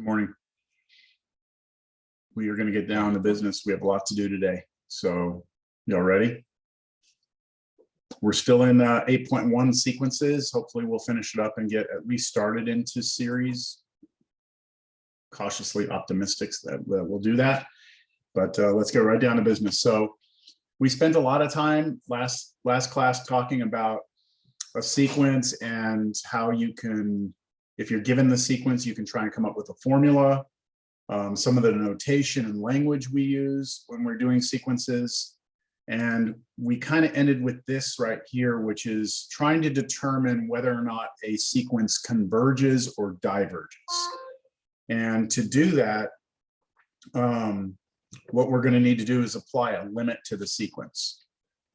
Good morning. We are going to get down to business. We have a lot to do today. So y'all ready? We're still in 8.1 sequences. Hopefully we'll finish it up and get at least started into series. Cautiously optimistic that we'll do that. But let's get right down to business. So we spent a lot of time last class talking about a sequence and how you can, if you're given the sequence, you can try and come up with a formula. Some of the notation and language we use when we're doing sequences. And we kind of ended with this right here, which is trying to determine whether or not a sequence converges or diverges. And to do that, what we're going to need to do is apply a limit to the sequence.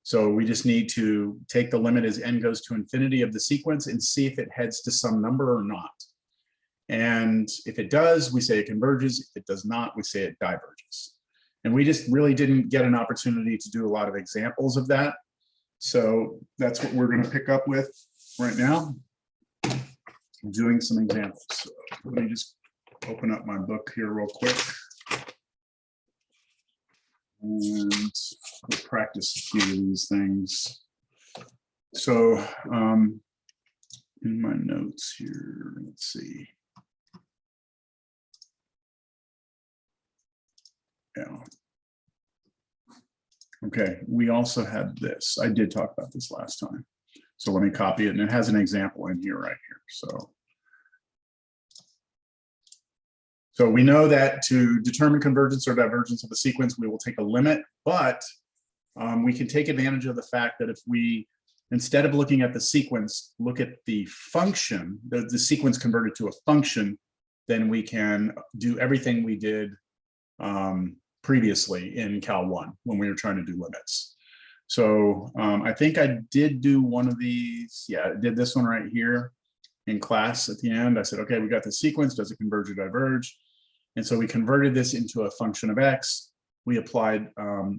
So we just need to take the limit as n goes to infinity of the sequence and see if it heads to some number or not. And if it does, we say it converges. If it does not, we say it diverges. And we just really didn't get an opportunity to do a lot of examples of that. So that's what we're going to pick up with right now. I'm doing some examples. So let me just open up my book here real quick. And we'll practice a few of these things. So in my notes here, let's see. Yeah. Okay, we also had this. I did talk about this last time. So let me copy it, and it has an example in here right here. So we know that to determine convergence or divergence of a sequence, we will take a limit, but we can take advantage of the fact that if we, instead of looking at the sequence, look at the function, the sequence converted to a function, then we can do everything we did previously in Cal 1 when we were trying to do limits. So I think I did do one of these. Yeah, I did this one right here in class at the end. I said, okay, we got the sequence. Does it converge or diverge? And so we converted this into a function of x. We applied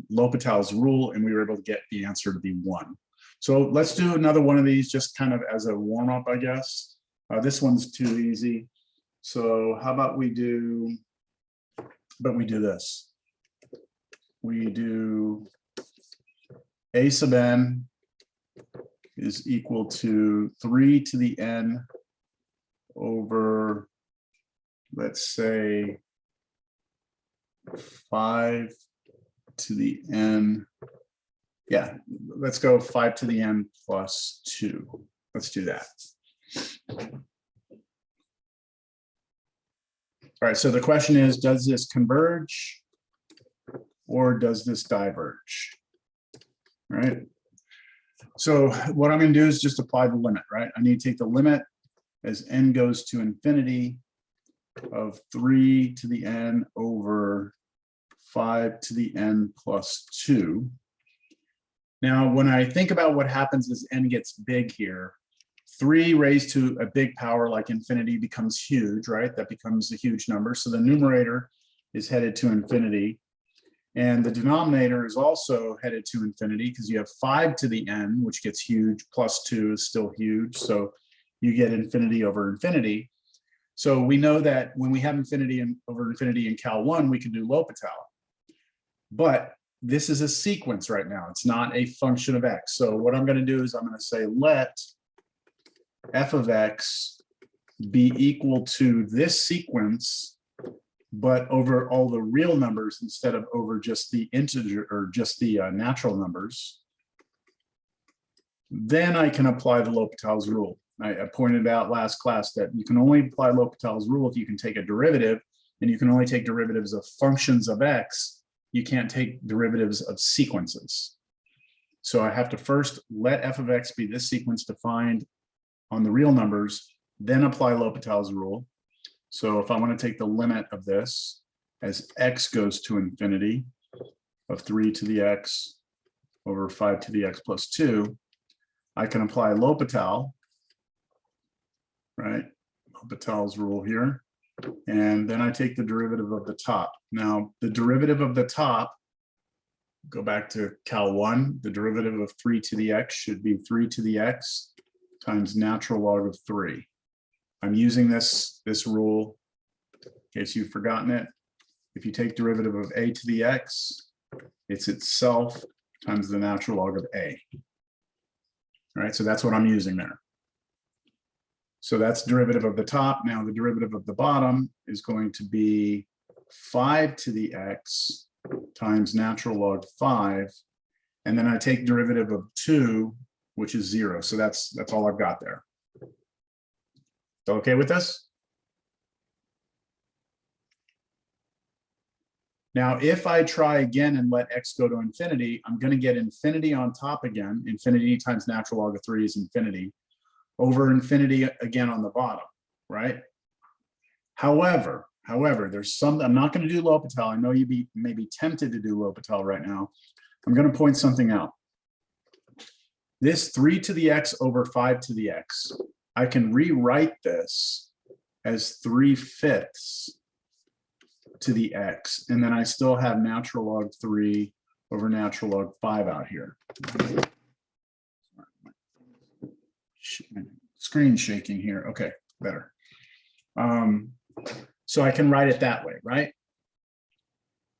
L'Hopital's rule, and we were able to get the answer to be 1. So let's do another one of these just kind of as a warm-up, I guess. This one's too easy. So how about we do, this. We do a sub n is equal to 3 to the n over, let's say, 5 to the n. Yeah, let's go 5 to the n plus 2. Let's do that. All right, so the question is, does this converge or does this diverge? All right. So what I'm going to do is just apply the limit, right? I need to take the limit as n goes to infinity of 3 to the n over 5 to the n plus 2. Now, when I think about what happens as n gets big here, 3 raised to a big power like infinity becomes huge, right? That becomes a huge number. So the numerator is headed to infinity. And the denominator is also headed to infinity because you have 5 to the n, which gets huge, plus 2 is still huge. So you get infinity over infinity. So we know that when we have infinity over infinity in Cal 1, we can do L'Hopital. But this is a sequence right now. It's not a function of x. So what I'm going to do is I'm going to say let f of x be equal to this sequence, but over all the real numbers instead of over just the integer or just the natural numbers. Then I can apply the L'Hopital's rule. I pointed out last class that you can only apply L'Hopital's rule if you can take a derivative, and you can only take derivatives of functions of x. You can't take derivatives of sequences. So I have to first let f of x be this sequence defined on the real numbers, then apply L'Hopital's rule. So if I want to take the limit of this as x goes to infinity of 3 to the x over 5 to the x plus 2, I can apply L'Hopital, right? L'Hopital's rule here. And then I take the derivative of the top. Now, the derivative of the top, go back to Cal 1, the derivative of 3 to the x should be 3 to the x times natural log of 3. I'm using this rule in case you've forgotten it, if you take derivative of a to the x, it's itself times the natural log of a. All right, so that's what I'm using there. So that's derivative of the top. Now the derivative of the bottom is going to be 5 to the x times natural log 5. And then I take derivative of 2, which is 0. So that's all I've got there. Okay with this? Now, if I try again and let x go to infinity, I'm going to get infinity on top again. Infinity times natural log of 3 is infinity, over infinity again on the bottom, right? However, there's some, I'm not going to do L'Hopital. I know you may be tempted to do L'Hopital right now. I'm going to point something out. This 3 to the x over 5 to the x, I can rewrite this as 3/5 to the x, and then I still have natural log 3 over natural log 5 out here. Screen shaking here. Okay, better. So I can write it that way, right?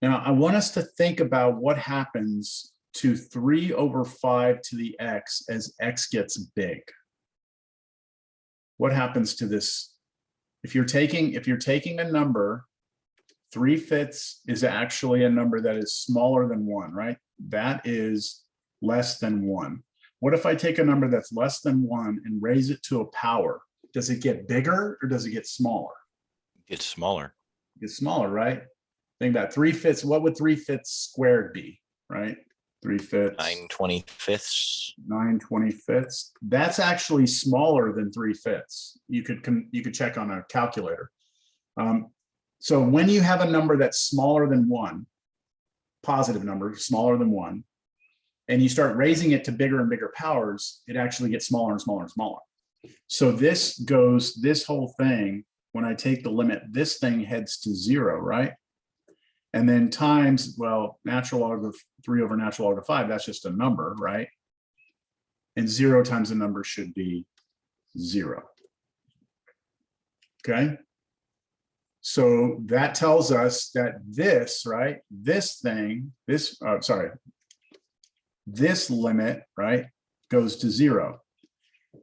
Now I want us to think about what happens to 3 over 5 to the x as x gets big. What happens to this? If you're taking a number, 3/5 is actually a number that is smaller than 1, right? That is less than 1. What if I take a number that's less than 1 and raise it to a power? Does it get bigger or does it get smaller? It gets smaller. It gets smaller, right? Think about 3/5. What would 3/5 squared be, right? 3/5. 9/25. 9/25. That's actually smaller than 3/5. You could check on a calculator. So when you have a number that's smaller than 1, positive number, smaller than 1, and you start raising it to bigger and bigger powers, it actually gets smaller and smaller and smaller. So this whole thing, when I take the limit, this thing heads to 0, right? And then times, well, natural log of 3 over natural log of 5, that's just a number, right? And 0 times the number should be 0. Okay? So that tells us that this, right, this limit, right, goes to 0.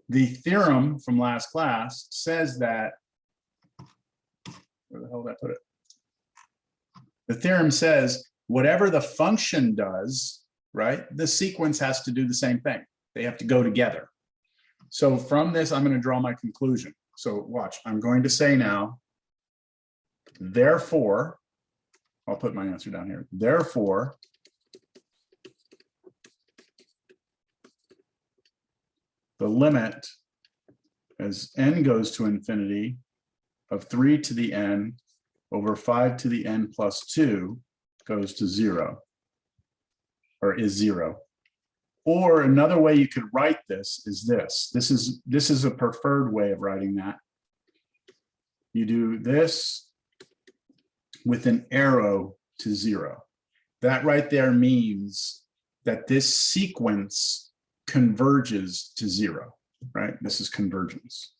The theorem from last class says that, where the hell did I put it? The theorem says whatever the function does, right, the sequence has to do the same thing. They have to go together. So from this, I'm going to draw my conclusion. So watch, I'm going to say now, therefore, I'll put my answer down here. Therefore, the limit as n goes to infinity of 3 to the n over 5 to the n plus 2 goes to 0, or is 0. Or another way you could write this is this. This is a preferred way of writing that. You do this with an arrow to 0. That right there means that this sequence converges to 0, right? This is convergence.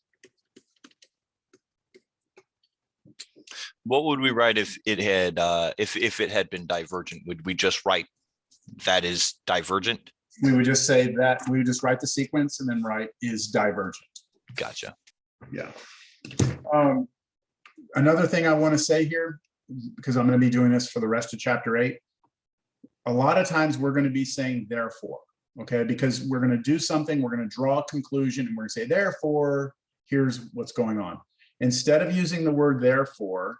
What would we write if it had if it had been divergent? Would we just write that is divergent? We would just say that, we would just write the sequence and then write is divergent. Gotcha. Yeah. Another thing I want to say here, because I'm going to be doing this for the rest of chapter 8, a lot of times we're going to be saying therefore, okay, because we're going to do something, we're going to draw a conclusion, and we're going to say therefore, here's what's going on. Instead of using the word therefore,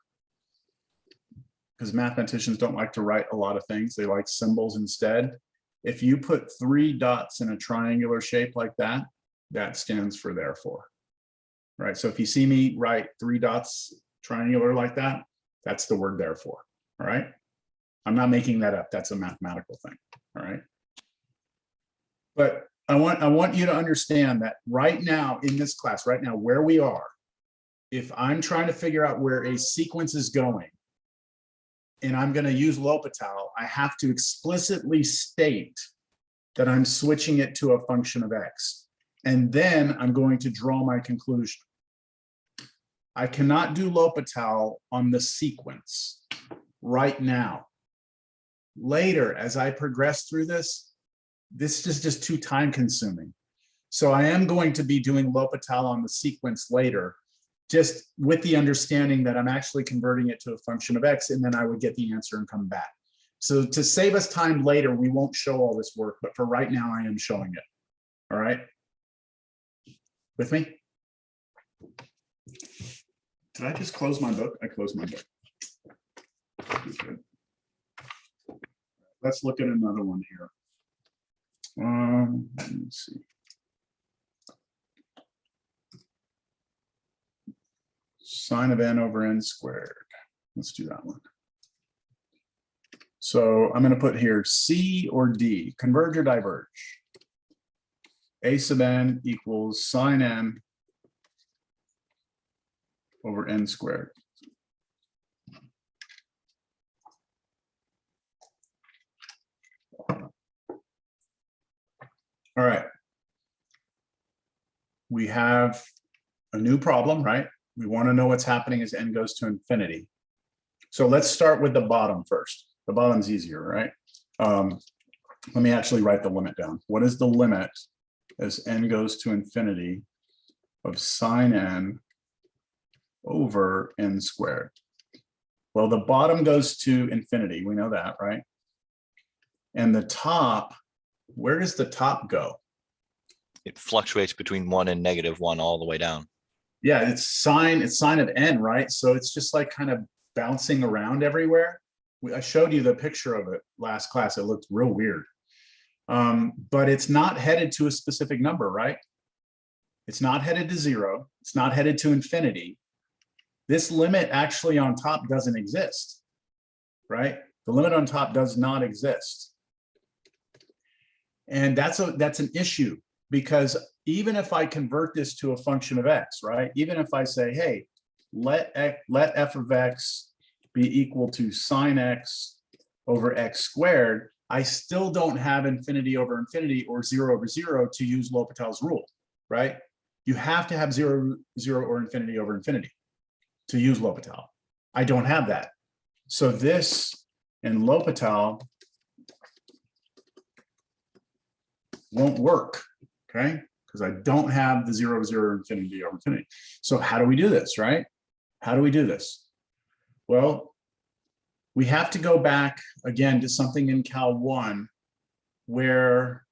because mathematicians don't like to write a lot of things, they like symbols instead. If you put 3 dots in a triangular shape like that, that stands for therefore, right? So if you see me write 3 dots triangular like that, that's the word therefore, all right? I'm not making that up, that's a mathematical thing, all right? But I want you to understand that right now in this class, right now where we are, if I'm trying to figure out where a sequence is going, and I'm going to use L'Hopital, I have to explicitly state that I'm switching it to a function of x. And then I'm going to draw my conclusion. I cannot do L'Hopital on the sequence right now. Later, as I progress through this is just too time consuming. So I am going to be doing L'Hopital on the sequence later, just with the understanding that I'm actually converting it to a function of X, and then I would get the answer and come back. So to save us time later, we won't show all this work, but for right now, I am showing it. All right. With me? Did I just close my book? I closed my book. Good. Let's look at another one here. Let me see. Sine of n over n squared. Let's do that one. So I'm going to put here C or D, converge or diverge. A sub n equals sine n over n squared. All right. We have a new problem, right? We want to know what's happening as n goes to infinity. So let's start with the bottom first. The bottom's easier, right? Let me actually write the limit down. What is the limit as n goes to infinity of sine n over n squared? Well, the bottom goes to infinity. We know that, right? And the top, where does the top go? It fluctuates between 1 and -1 all the way down. Yeah, it's sine of n, right? So it's just like kind of bouncing around everywhere. I showed you the picture of it last class. It looked real weird. But it's not headed to a specific number, right? It's not headed to 0. It's not headed to infinity. This limit actually on top doesn't exist, right? The limit on top does not exist. And that's an issue, because even if I convert this to a function of x, right? Even if I say, hey, let f of x be equal to sine x over x squared, I still don't have infinity over infinity or 0 over 0 to use L'Hopital's rule, right? You have to have 0, 0 or infinity over infinity to use L'Hopital. I don't have that. So this in L'Hopital won't work, okay? Because I don't have the 0, 0 infinity over infinity. So how do we do this, right? How do we do this? Well, we have to go back again to something in Cal 1 where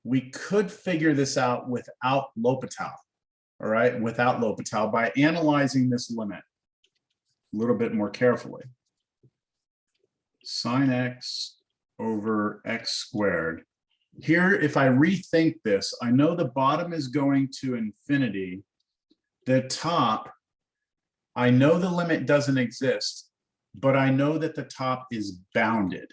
we could figure this out without L'Hopital, all right? Without L'Hopital, by analyzing this limit a little bit more carefully. Sine x over x squared. Here, if I rethink this, I know the bottom is going to infinity. The top, I know the limit doesn't exist, but I know that the top is bounded.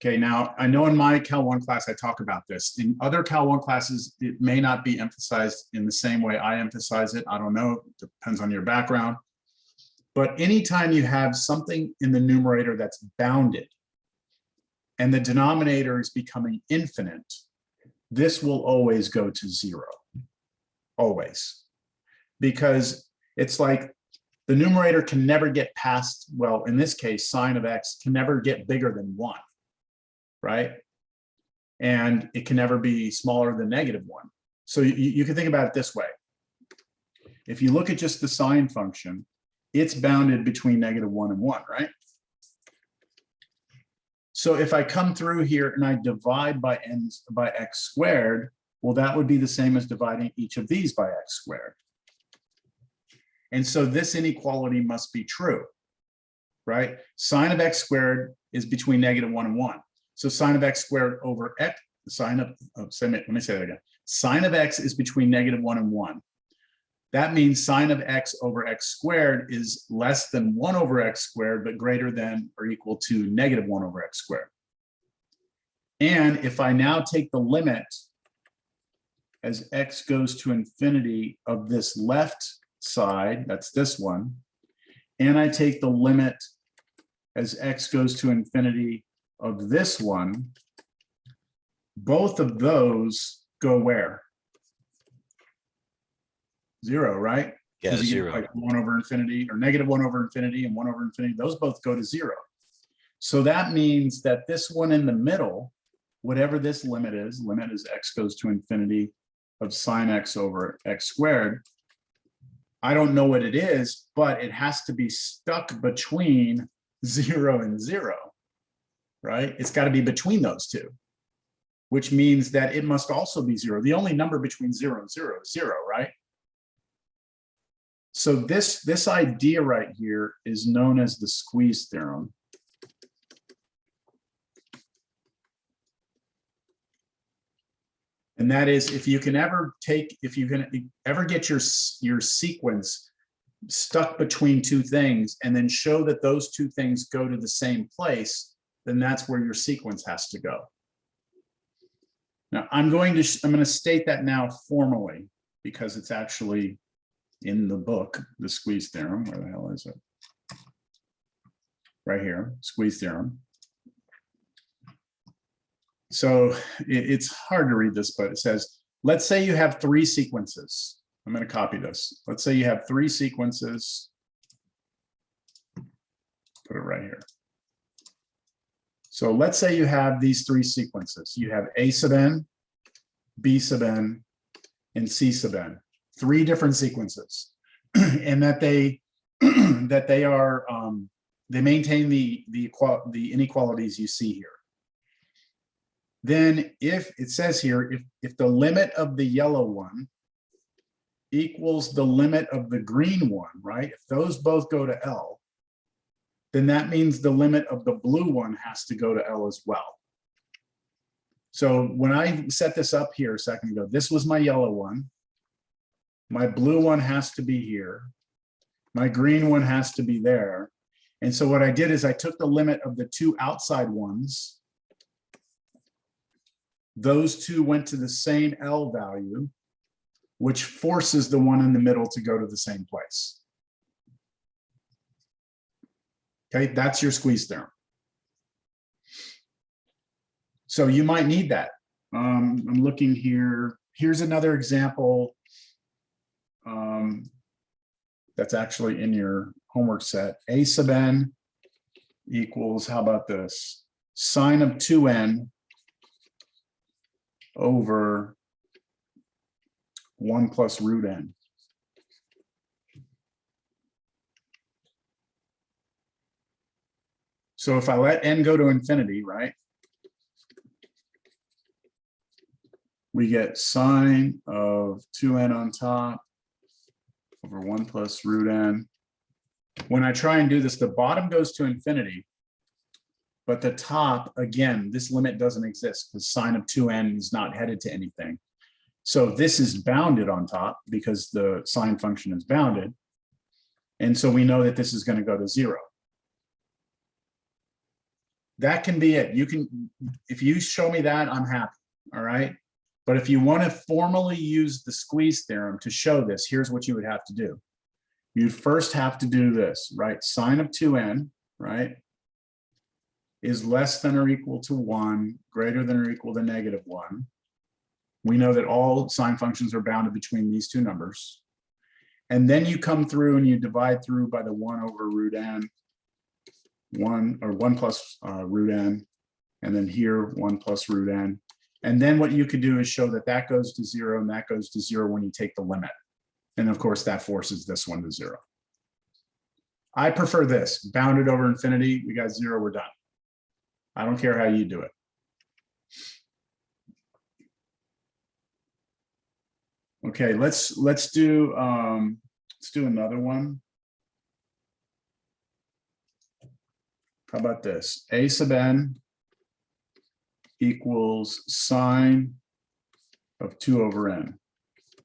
Okay, now I know in my Cal 1 class, I talk about this. In other Cal 1 classes, it may not be emphasized in the same way I emphasize it. I don't know, it depends on your background. But anytime you have something in the numerator that's bounded and the denominator is becoming infinite, this will always go to 0, always. Because it's like the numerator can never get past, well, in this case, sine of x can never get bigger than 1, right? And it can never be smaller than -1. So you can think about it this way. If you look at just the sine function, it's bounded between -1 and 1, right? So if I come through here and I divide by x squared, well, that would be the same as dividing each of these by x squared. And so this inequality must be true, right? Sine of x squared is between -1 and 1. So sine of x squared over x, let me say that again. Sine of x is between -1 and 1. That means sine of x over x squared is less than 1 over x squared, but greater than or equal to -1 over x squared. And if I now take the limit as x goes to infinity of this left side, that's this one, and I take the limit as x goes to infinity of this one, both of those go where? 0, right? Yeah, 'Cause you get, 0. like 1 over infinity or negative 1 over infinity and 1 over infinity. Those both go to 0. So that means that this one in the middle, whatever this limit is x goes to infinity of sine x over x squared. I don't know what it is, but it has to be stuck between 0 and 0, right? It's got to be between those two, which means that it must also be 0. The only number between 0 and 0 is 0, right? So this idea right here is known as the squeeze theorem. And that is, if you can ever get your sequence stuck between two things and then show that those two things go to the same place, then that's where your sequence has to go. Now I'm going to state that now formally because it's actually in the book, the squeeze theorem. Where the hell is it? Right here, squeeze theorem. So it's hard to read this, but it says, let's say you have 3 sequences. I'm going to copy this. Let's say you have 3 sequences. Put it right here. So let's say you have these 3 sequences. You have A sub n, B sub n, and C sub n. 3 different sequences, and that they are they maintain the inequalities you see here. Then if it says here, if the limit of the yellow one equals the limit of the green one, right? If those both go to L, then that means the limit of the blue one has to go to L as well. So when I set this up here a second ago, this was my yellow one. My blue one has to be here. My green one has to be there. And so what I did is I took the limit of the 2 outside ones. Those 2 went to the same L value, which forces the one in the middle to go to the same place. Okay, that's your squeeze theorem. So you might need that. I'm looking here. Here's another example that's actually in your homework set. A sub n equals, how about this? Sine of 2n over 1 plus root n. So if I let n go to infinity, right, we get sine of 2n on top over 1 plus root n. When I try and do this, the bottom goes to infinity, but the top, again, this limit doesn't exist because sine of 2n is not headed to anything. So this is bounded on top because the sine function is bounded. And so we know that this is going to go to 0. That can be it. You can, if you show me that, I'm happy. All right. But if you want to formally use the squeeze theorem to show this, here's what you would have to do. You'd first have to do this, right? Sine of 2n, right, is less than or equal to 1, greater than or equal to -1. We know that all sine functions are bounded between these two numbers. And then you come through and you divide through by the 1 over root n, 1 plus root n, and then here 1 plus root n. And then what you could do is show that that goes to 0 and that goes to 0 when you take the limit. And of course, that forces this one to 0. I prefer this, bounded over infinity. We got 0, we're done. I don't care how you do it. Okay, let's do another one. How about this? A sub n equals sine of 2 over n.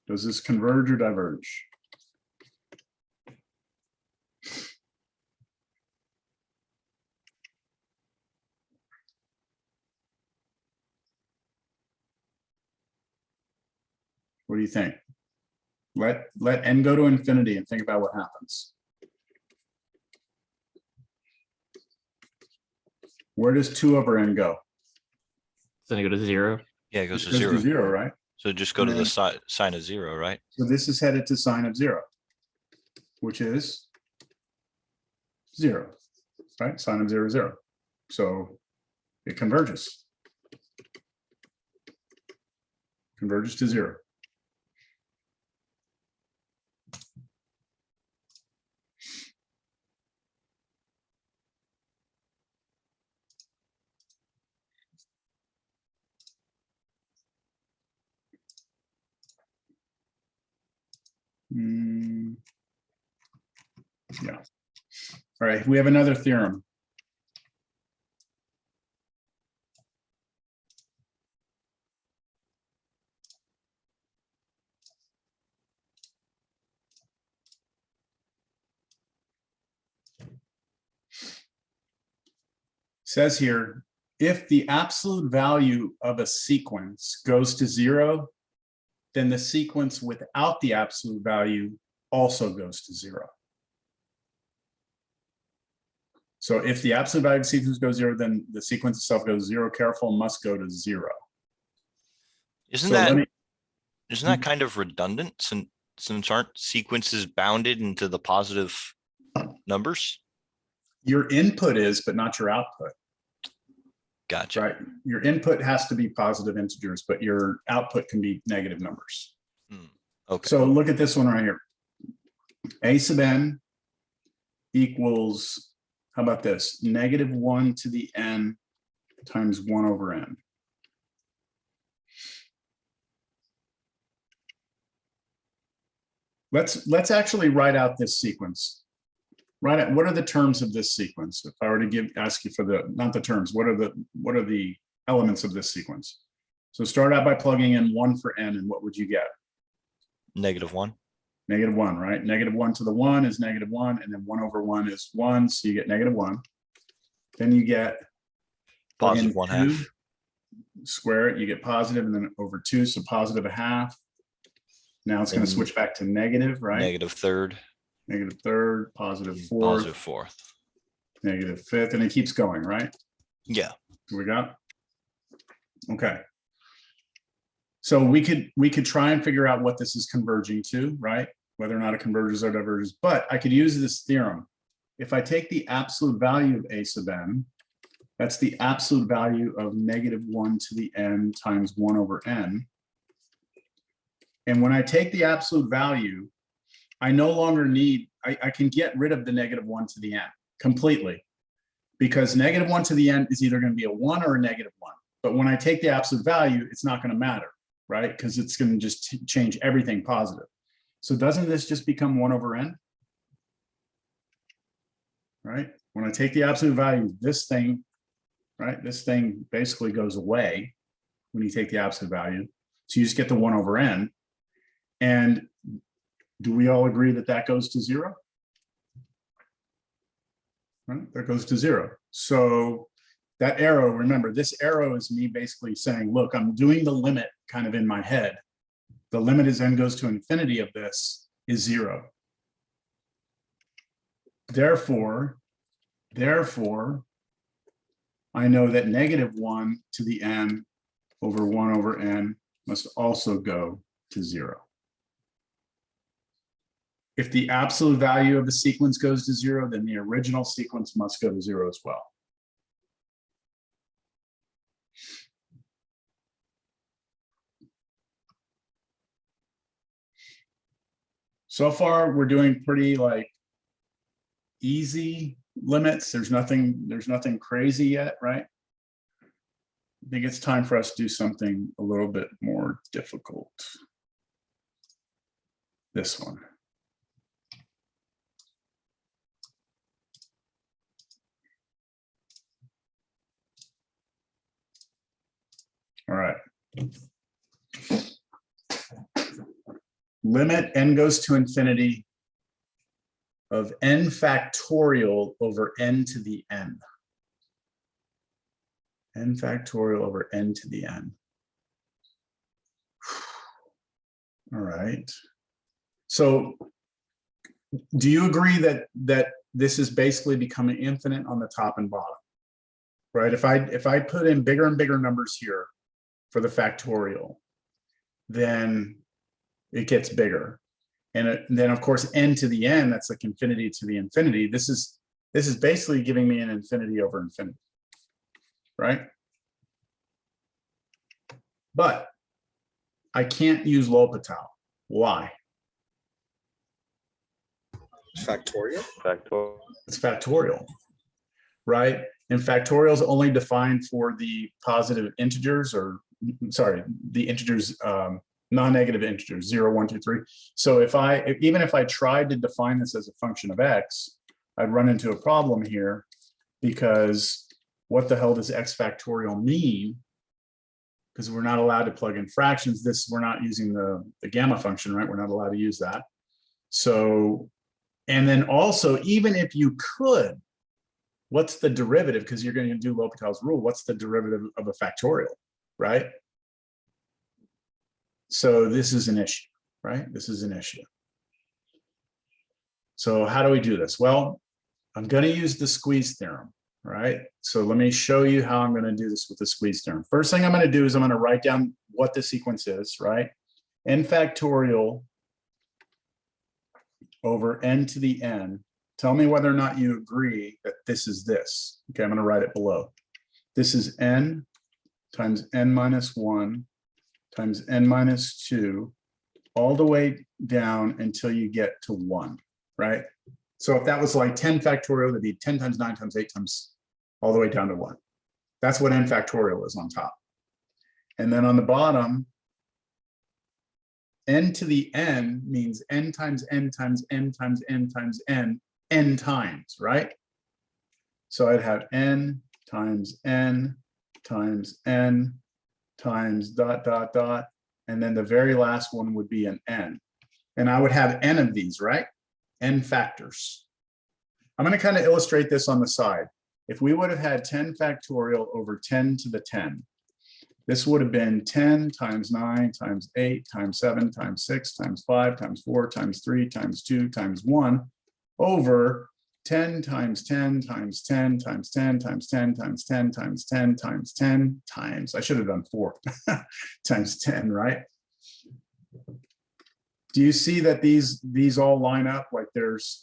Does this converge or diverge? What do you think? Let n go to infinity and think about what happens. Where does 2 over n go? Then it go to 0. Yeah, it goes to It goes 0. to 0, right? So just go to the sine of 0, right? So this is headed to sine of 0. which is 0, right? Sine of 0 is 0. So it converges. Converges to 0. Yeah. All right, we have another theorem. Says here, if the absolute value of a sequence goes to 0, then the sequence without the absolute value also goes to 0. So if the absolute value of the sequence goes 0, then the sequence itself goes 0. Careful, must go to 0. Isn't So let that me- isn't that kind of redundant since aren't sequences bounded into the positive numbers? Your input is, but not your output, Gotcha. right? Your input has to be positive integers, but your output can be negative numbers. Okay. So look at this one right here. A sub n equals, how about this? -1 to the n times 1 over n. Let's actually write out this sequence. Write out, what are the terms of this sequence? If I were to ask you for not the terms, what are the elements of this sequence? So start out by plugging in 1 for n, and what would you get? -1. -1, right? -1 to the 1 is -1, and then 1 over 1 is 1, so you get -1. Then you get Positive plug in 1/2. 2, square it, you get positive, and then over 2, so positive 1/2. Now it's going to And switch back to negative, right? -3rd. Negative third, positive fourth, Positive 4th. negative fifth, and it keeps going, right? Yeah. We got. Okay. So we could try and figure out what this is converging to, right? Whether or not it converges or diverges, but I could use this theorem. If I take the absolute value of a sub n, that's the absolute value of -1 to the n times 1 over n. And when I take the absolute value, I no longer need, I can get rid of the -1 to the n completely, because -1 to the n is either going to be a 1 or a -1. But when I take the absolute value, it's not going to matter, right? Because it's going to just change everything positive. So doesn't this just become 1 over n? Right? When I take the absolute value, this thing, right? This thing basically goes away when you take the absolute value. So you just get the 1 over n. And do we all agree that that goes to 0? Right? That goes to 0. So that arrow, remember, this arrow is me basically saying, look, I'm doing the limit kind of in my head. The limit as n goes to infinity of this is 0. Therefore, I know that -1 to the n over 1 over n must also go to 0. If the absolute value of the sequence goes to 0, then the original sequence must go to 0 as well. So far, we're doing pretty like easy limits. There's nothing crazy yet, right? I think it's time for us to do something a little bit more difficult. This one. All right. Limit n goes to infinity of n factorial over n to the n. N factorial over n to the n. All right. So do you agree that this is basically becoming infinite on the top and bottom? Right? If I put in bigger and bigger numbers here for the factorial, then it gets bigger. And then of course, n to the n, that's like infinity to the infinity. This is basically giving me an infinity over infinity, right? But I can't use L'Hopital. Why? Factorial? Factorial. It's factorial, right? And factorial is only defined for the positive integers, or sorry, the integers, non-negative integers, 0, 1, 2, 3. So even if I tried to define this as a function of x, I'd run into a problem here, because what the hell does x factorial mean? Because we're not allowed to plug in fractions. We're not using the gamma function, right? We're not allowed to use that. So, and then also, even if you could, what's the derivative? Because you're going to do L'Hopital's rule. What's the derivative of a factorial, right? So this is an issue, right? This is an issue. So how do we do this? Well, I'm going to use the squeeze theorem, right? So let me show you how I'm going to do this with the squeeze theorem. First thing I'm going to do is I'm going to write down what the sequence is, right? N factorial over n to the n. Tell me whether or not you agree that this is this. Okay, I'm going to write it below. This is n times n minus 1 times n minus 2 all the way down until you get to 1, right? So if that was like 10 factorial, that'd be 10 times 9 times 8 times all the way down to 1. That's what n factorial is on top. And then on the bottom, n to the n means n times n times n times n times n times, right? So I'd have n times n times n times dot, dot, dot. And then the very last one would be an n. And I would have n of these, right? N factors. I'm going to kind of illustrate this on the side. If we would have had 10 factorial over 10 to the 10, this would have been 10 times 9 times 8 times 7 times 6 times 5 times 4 times 3 times 2 times 1 over 10 times 10 times 10 times 10 times 10 times 10 times 10 times 10 times, I should have done 4 times 10, right? Do you see that these all line up? Like there's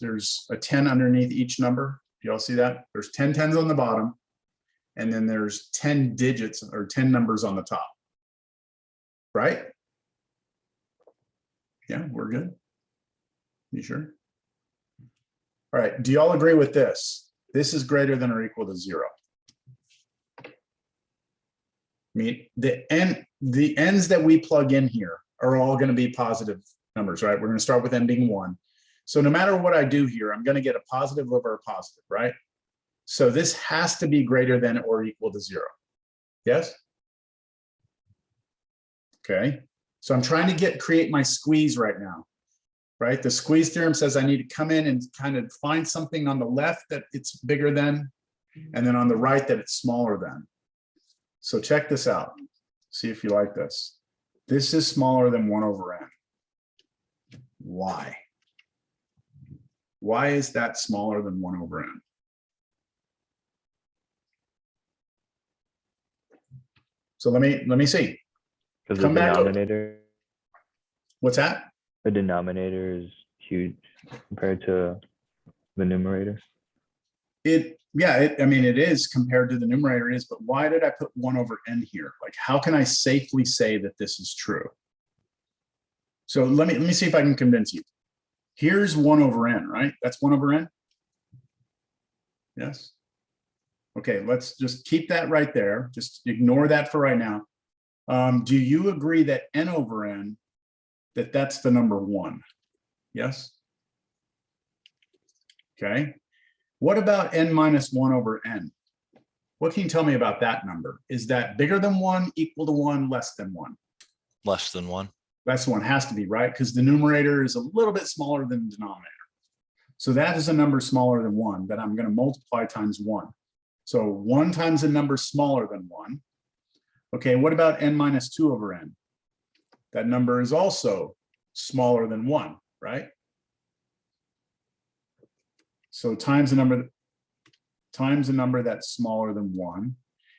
a 10 underneath each number. Do y'all see that? There's 10 tens on the bottom, and then there's 10 digits or 10 numbers on the top, right? Yeah, we're good. You sure? All right, do y'all agree with this? This is greater than or equal to 0. I mean, the n's that we plug in here are all going to be positive numbers, right? We're going to start with n being 1. So no matter what I do here, I'm going to get a positive over a positive, right? So this has to be greater than or equal to 0. Yes? Okay. So I'm trying to create my squeeze right now, right? The squeeze theorem says I need to come in and kind of find something on the left that it's bigger than, and then on the right that it's smaller than. So check this out. See if you like this. This is smaller than 1 over n. Why? Why is that smaller than 1 over n? So let me see. Because the Come back up. denominator, What's that? the denominator is huge compared to the numerator. I mean, it is compared to the numerator is, but why did I put 1 over n here? Like, how can I safely say that this is true? So let me see if I can convince you. Here's 1 over n, right? That's 1 over n. Yes. Okay, let's just keep that right there. Just ignore that for right now. Do you agree that n over n, that's the number 1? Yes. Okay. What about n minus 1 over n? What can you tell me about that number? Is that bigger than 1, equal to 1, less than 1? Less than 1. That's 1, has to be, right? Because the numerator is a little bit smaller than the denominator. So that is a number smaller than 1 that I'm going to multiply times 1. So 1 times a number smaller than 1. Okay, what about n minus 2 over n? That number is also smaller than 1, right? So times a number that's smaller than 1.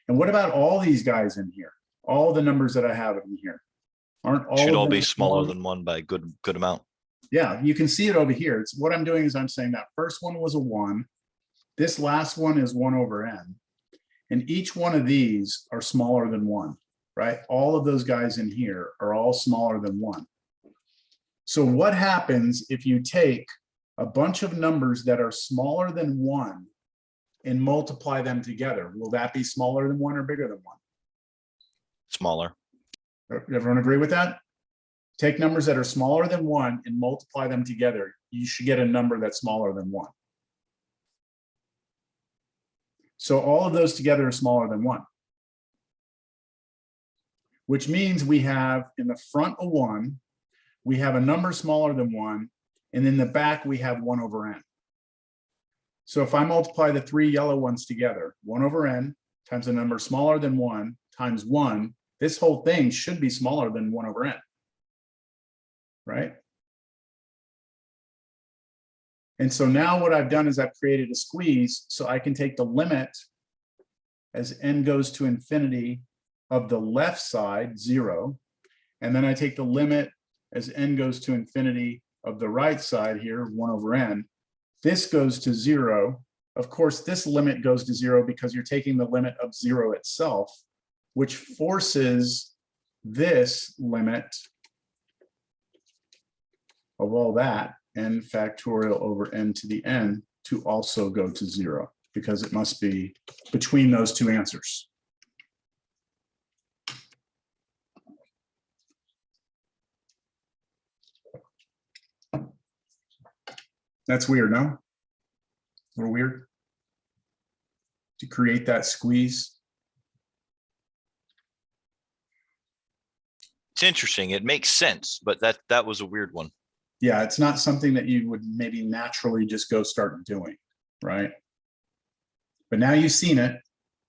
And what about all these guys in here? All the numbers that I have in here. Aren't all Should of all them be smaller than 1 by a good amount. Yeah, you can see it over here. It's what I'm doing is I'm saying that first one was a 1. This last one is 1 over n. And each one of these are smaller than 1, right? All of those guys in here are all smaller than 1. So what happens if you take a bunch of numbers that are smaller than 1 and multiply them together? Will that be smaller than 1 or bigger than 1? Smaller. Everyone agree with that? Take numbers that are smaller than 1 and multiply them together. You should get a number that's smaller than 1. So all of those together are smaller than 1. Which means we have in the front a 1, we have a number smaller than 1, and in the back we have 1 over n. So if I multiply the 3 yellow ones together, 1 over n times a number smaller than 1 times 1, this whole thing should be smaller than 1 over n. Right? And so now what I've done is I've created a squeeze so I can take the limit as n goes to infinity of the left side, 0, and then I take the limit as n goes to infinity of the right side here, 1 over n. This goes to 0. Of course, this limit goes to 0 because you're taking the limit of 0 itself, which forces this limit of all that, n factorial over n to the n, to also go to 0, because it must be between those two answers. That's weird, no? A little weird to create that squeeze. It's interesting. It makes sense, but that was a weird one. Yeah, it's not something that you would maybe naturally just go start doing, right? But now you've seen it,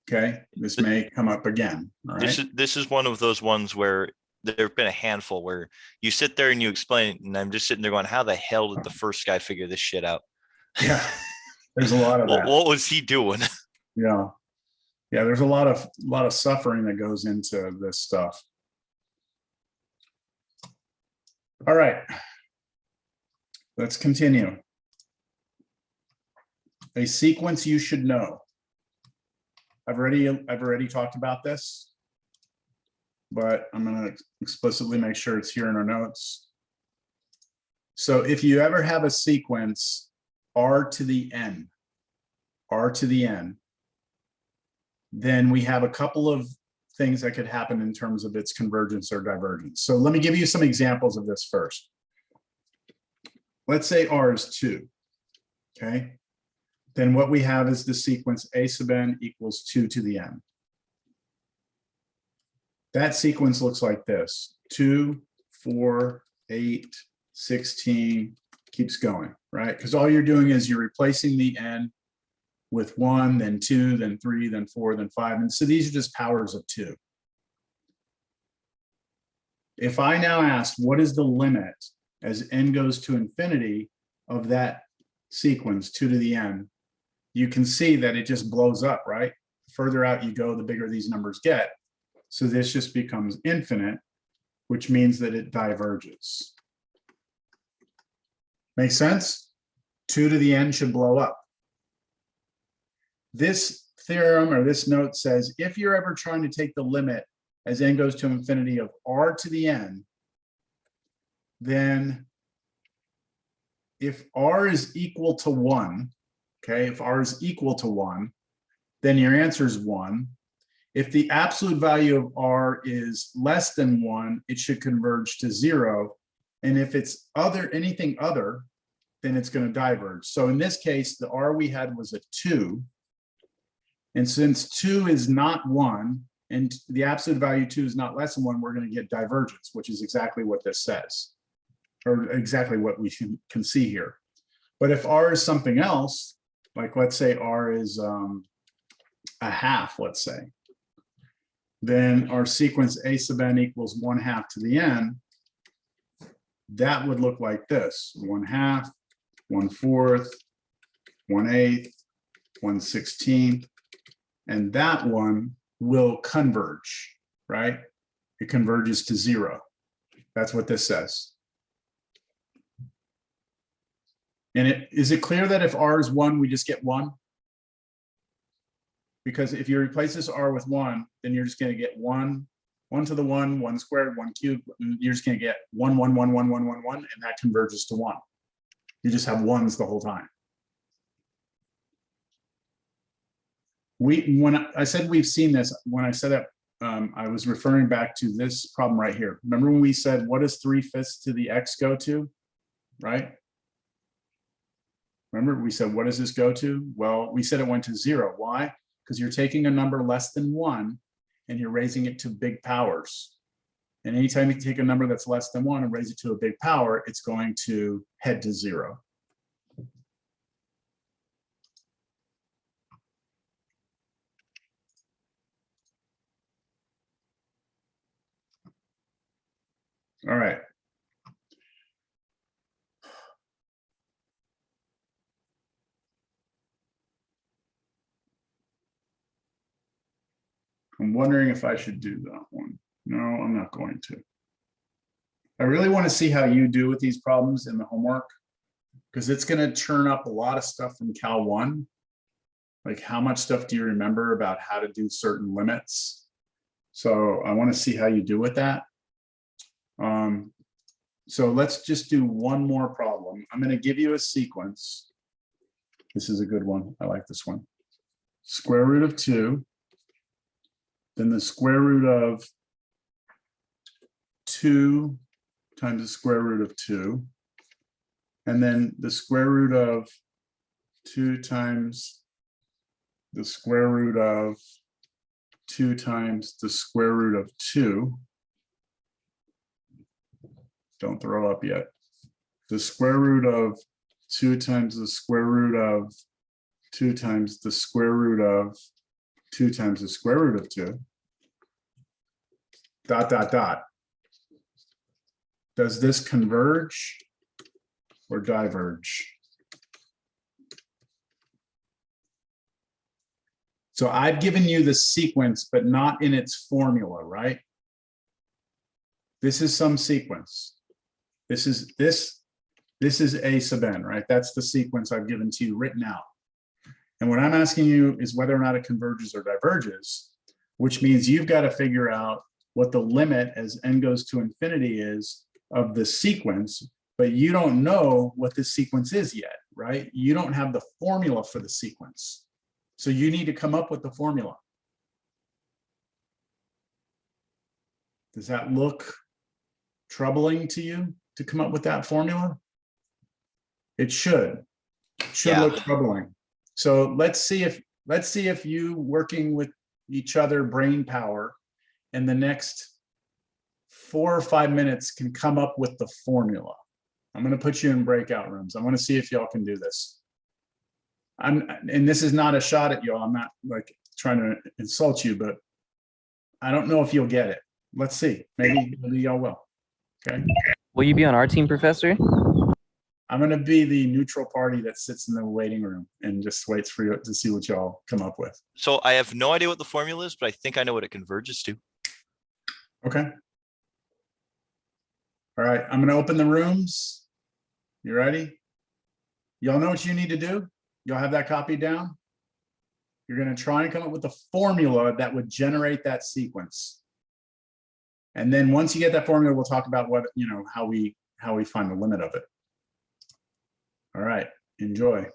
okay? This may come up again, all right? This is one of those ones where there have been a handful where you sit there and you explain it, and I'm just sitting there going, how the hell did the first guy figure this shit out? Yeah, there's a lot of that. What was he doing? Yeah, yeah, there's a lot of suffering that goes into this stuff. All right, let's continue. A sequence you should know. I've already talked about this, but I'm going to explicitly make sure it's here in our notes. So if you ever have a sequence r to the n, then we have a couple of things that could happen in terms of its convergence or divergence. So let me give you some examples of this first. Let's say r is 2, okay? Then what we have is the sequence a sub n equals 2 to the n. That sequence looks like this: 2, 4, 8, 16, keeps going, right? Because all you're doing is you're replacing the n with 1, then 2, then 3, then 4, then 5. And so these are just powers of 2. If I now ask, what is the limit as n goes to infinity of that sequence, 2 to the n, you can see that it just blows up, right? The further out you go, the bigger these numbers get. So this just becomes infinite, which means that it diverges. Make sense? 2 to the n should blow up. This theorem or this note says, if you're ever trying to take the limit as n goes to infinity of r to the n, then if r is equal to 1, okay, if r is equal to 1, then your answer is 1. If the absolute value of r is less than 1, it should converge to 0. And if it's anything other, then it's going to diverge. So in this case, the r we had was a 2. And since 2 is not 1, and the absolute value 2 is not less than 1, we're going to get divergence, which is exactly what this says, or exactly what we can see here. But if r is something else, like let's say r is a half, let's say, then our sequence a sub n equals 1/2 to the n, that would look like this: 1/2, 1/4, 1/8, 1/16, and that one will converge, right? It converges to 0. That's what this says. And is it clear that if R is 1, we just get 1? Because if you replace this R with 1, then you're just going to get 1 to the 1, 1 squared, 1 cubed. You're just going to get 1, 1, 1, 1, 1, 1, 1, and that converges to 1. You just have ones the whole time. When I said we've seen this, when I said that, I was referring back to this problem right here. Remember when we said, what does 3/5 to the x go to, right? Remember, we said, what does this go to? Well, we said it went to 0. Why? Because you're taking a number less than 1 and you're raising it to big powers. And anytime you take a number that's less than 1 and raise it to a big power, it's going to head to 0. All right. I'm wondering if I should do that one. No, I'm not going to. I really want to see how you do with these problems in the homework, because it's going to churn up a lot of stuff from Cal 1. Like, how much stuff do you remember about how to do certain limits? So I want to see how you do with that. So let's just do one more problem. I'm going to give you a sequence. This is a good one. I like this one. Square root of 2. Then the square root of 2 times the square root of 2. And then the square root of 2 times the square root of 2 times the square root of 2. Don't throw up yet. The square root of 2 times the square root of 2 times the square root of 2 times the square root of 2. Dot, dot, dot. Does this converge or diverge? So I've given you the sequence, but not in its formula, right? This is some sequence. This is A sub n, right? That's the sequence I've given to you written out. And what I'm asking you is whether or not it converges or diverges, which means you've got to figure out what the limit as n goes to infinity is of the sequence, but you don't know what this sequence is yet, right? You don't have the formula for the sequence. So you need to come up with the formula. Does that look troubling to you to come up with that formula? It should Yeah. look troubling. So let's see if you working with each other brain power in the next 4 or 5 minutes can come up with the formula. I'm going to put you in breakout rooms. I want to see if y'all can do this. And this is not a shot at y'all. I'm not like trying to insult you, but I don't know if you'll get it. Let's see. Maybe y'all will. Okay. Will you be on our team, Professor? I'm going to be the neutral party that sits in the waiting room and just waits for you to see what y'all come up with. So I have no idea what the formula is, but I think I know what it converges to. Okay. All right. I'm going to open the rooms. You ready? Y'all know what you need to do? Y'all have that copied down? You're going to try and come up with a formula that would generate that sequence. And then once you get that formula, we'll talk about what, how we find the limit of it. All right, enjoy.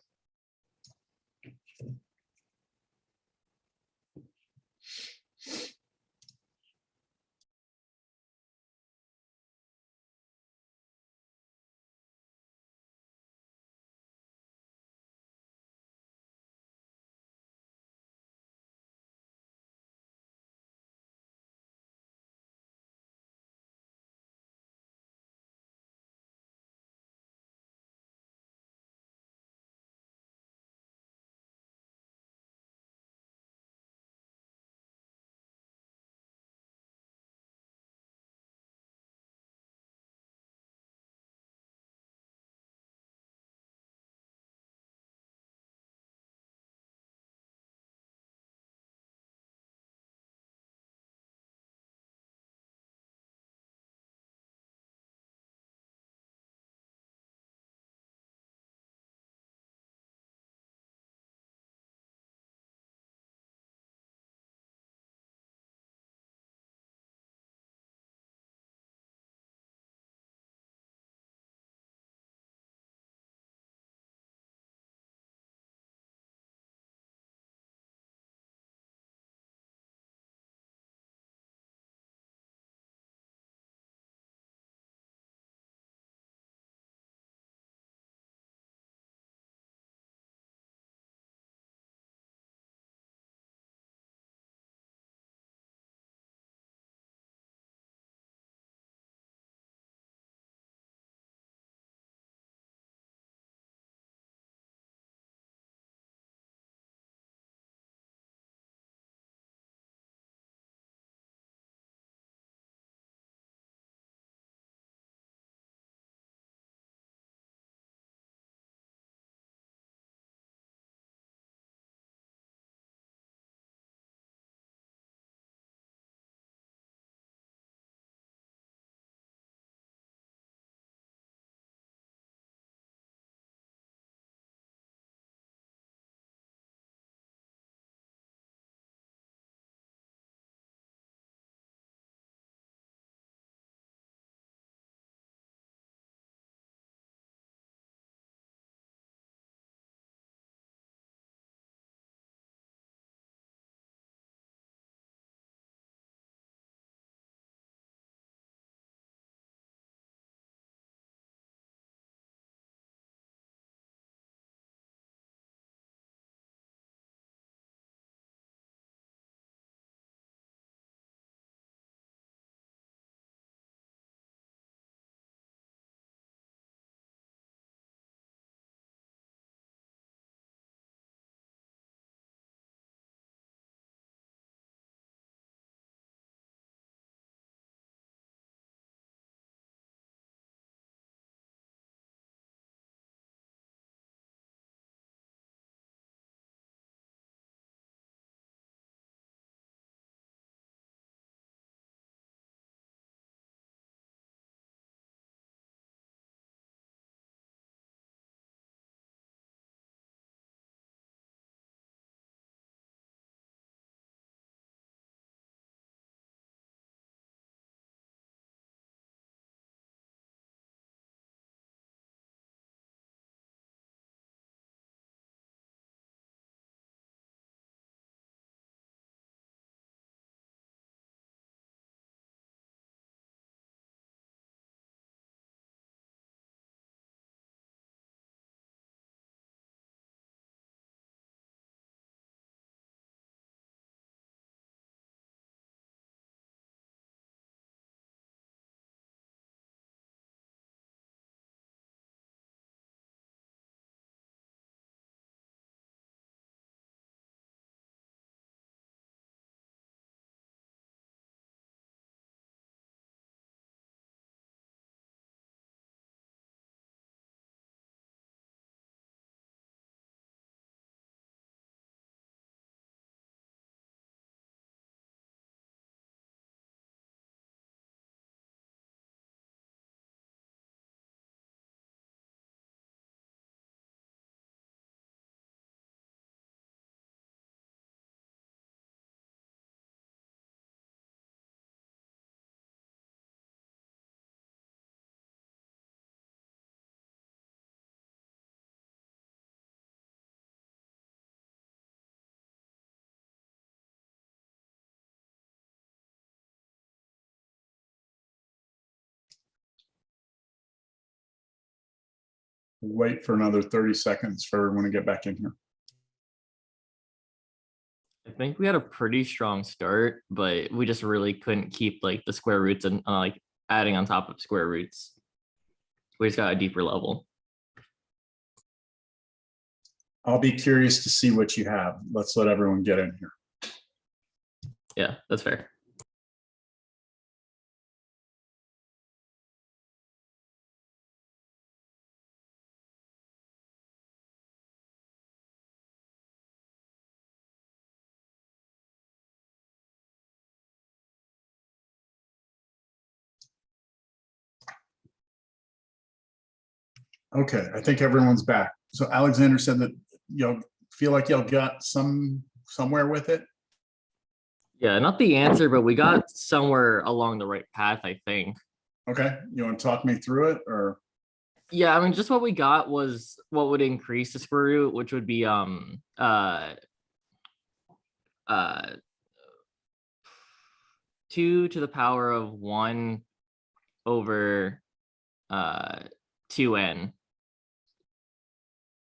wait for another 30 seconds for everyone to get back in here. I think we had a pretty strong start, but we just really couldn't keep like the square roots and like adding on top of square roots. We just got a deeper level. I'll be curious to see what you have. Let's let everyone get in here. Yeah, that's fair. Okay, I think everyone's back. So Alexander said that you'll feel like you'll got somewhere with it. Yeah, not the answer, but we got somewhere along the right path, I think. Okay, you want to talk me through it, or Yeah, I mean, just what we got was what would increase the square root, which would be 2 to the power of 1 over 2n.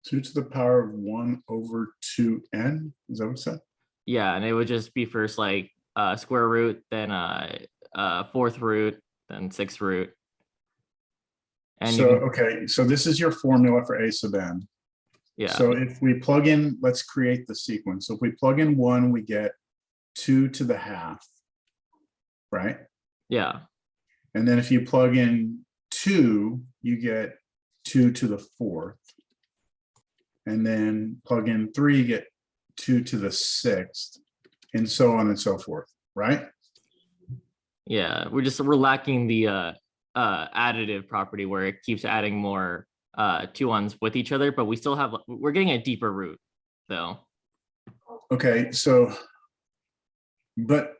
2 to the power of 1 over 2n? Is that what it said? Yeah, and it would just be first like square root, then fourth root, then sixth root. And So, you can, okay, so this is your formula for a sub n. yeah, So if we plug in, let's create the sequence. So if we plug in 1, we get 2 to the half, right? yeah, And then if you plug in 2, you get 2 to the 4th. And then plug in 3, you get 2 to the 6th, and so on and so forth, right? yeah. We're lacking the additive property where it keeps adding more 2's with each other, but we still have, we're getting a deeper root though. Okay, so, but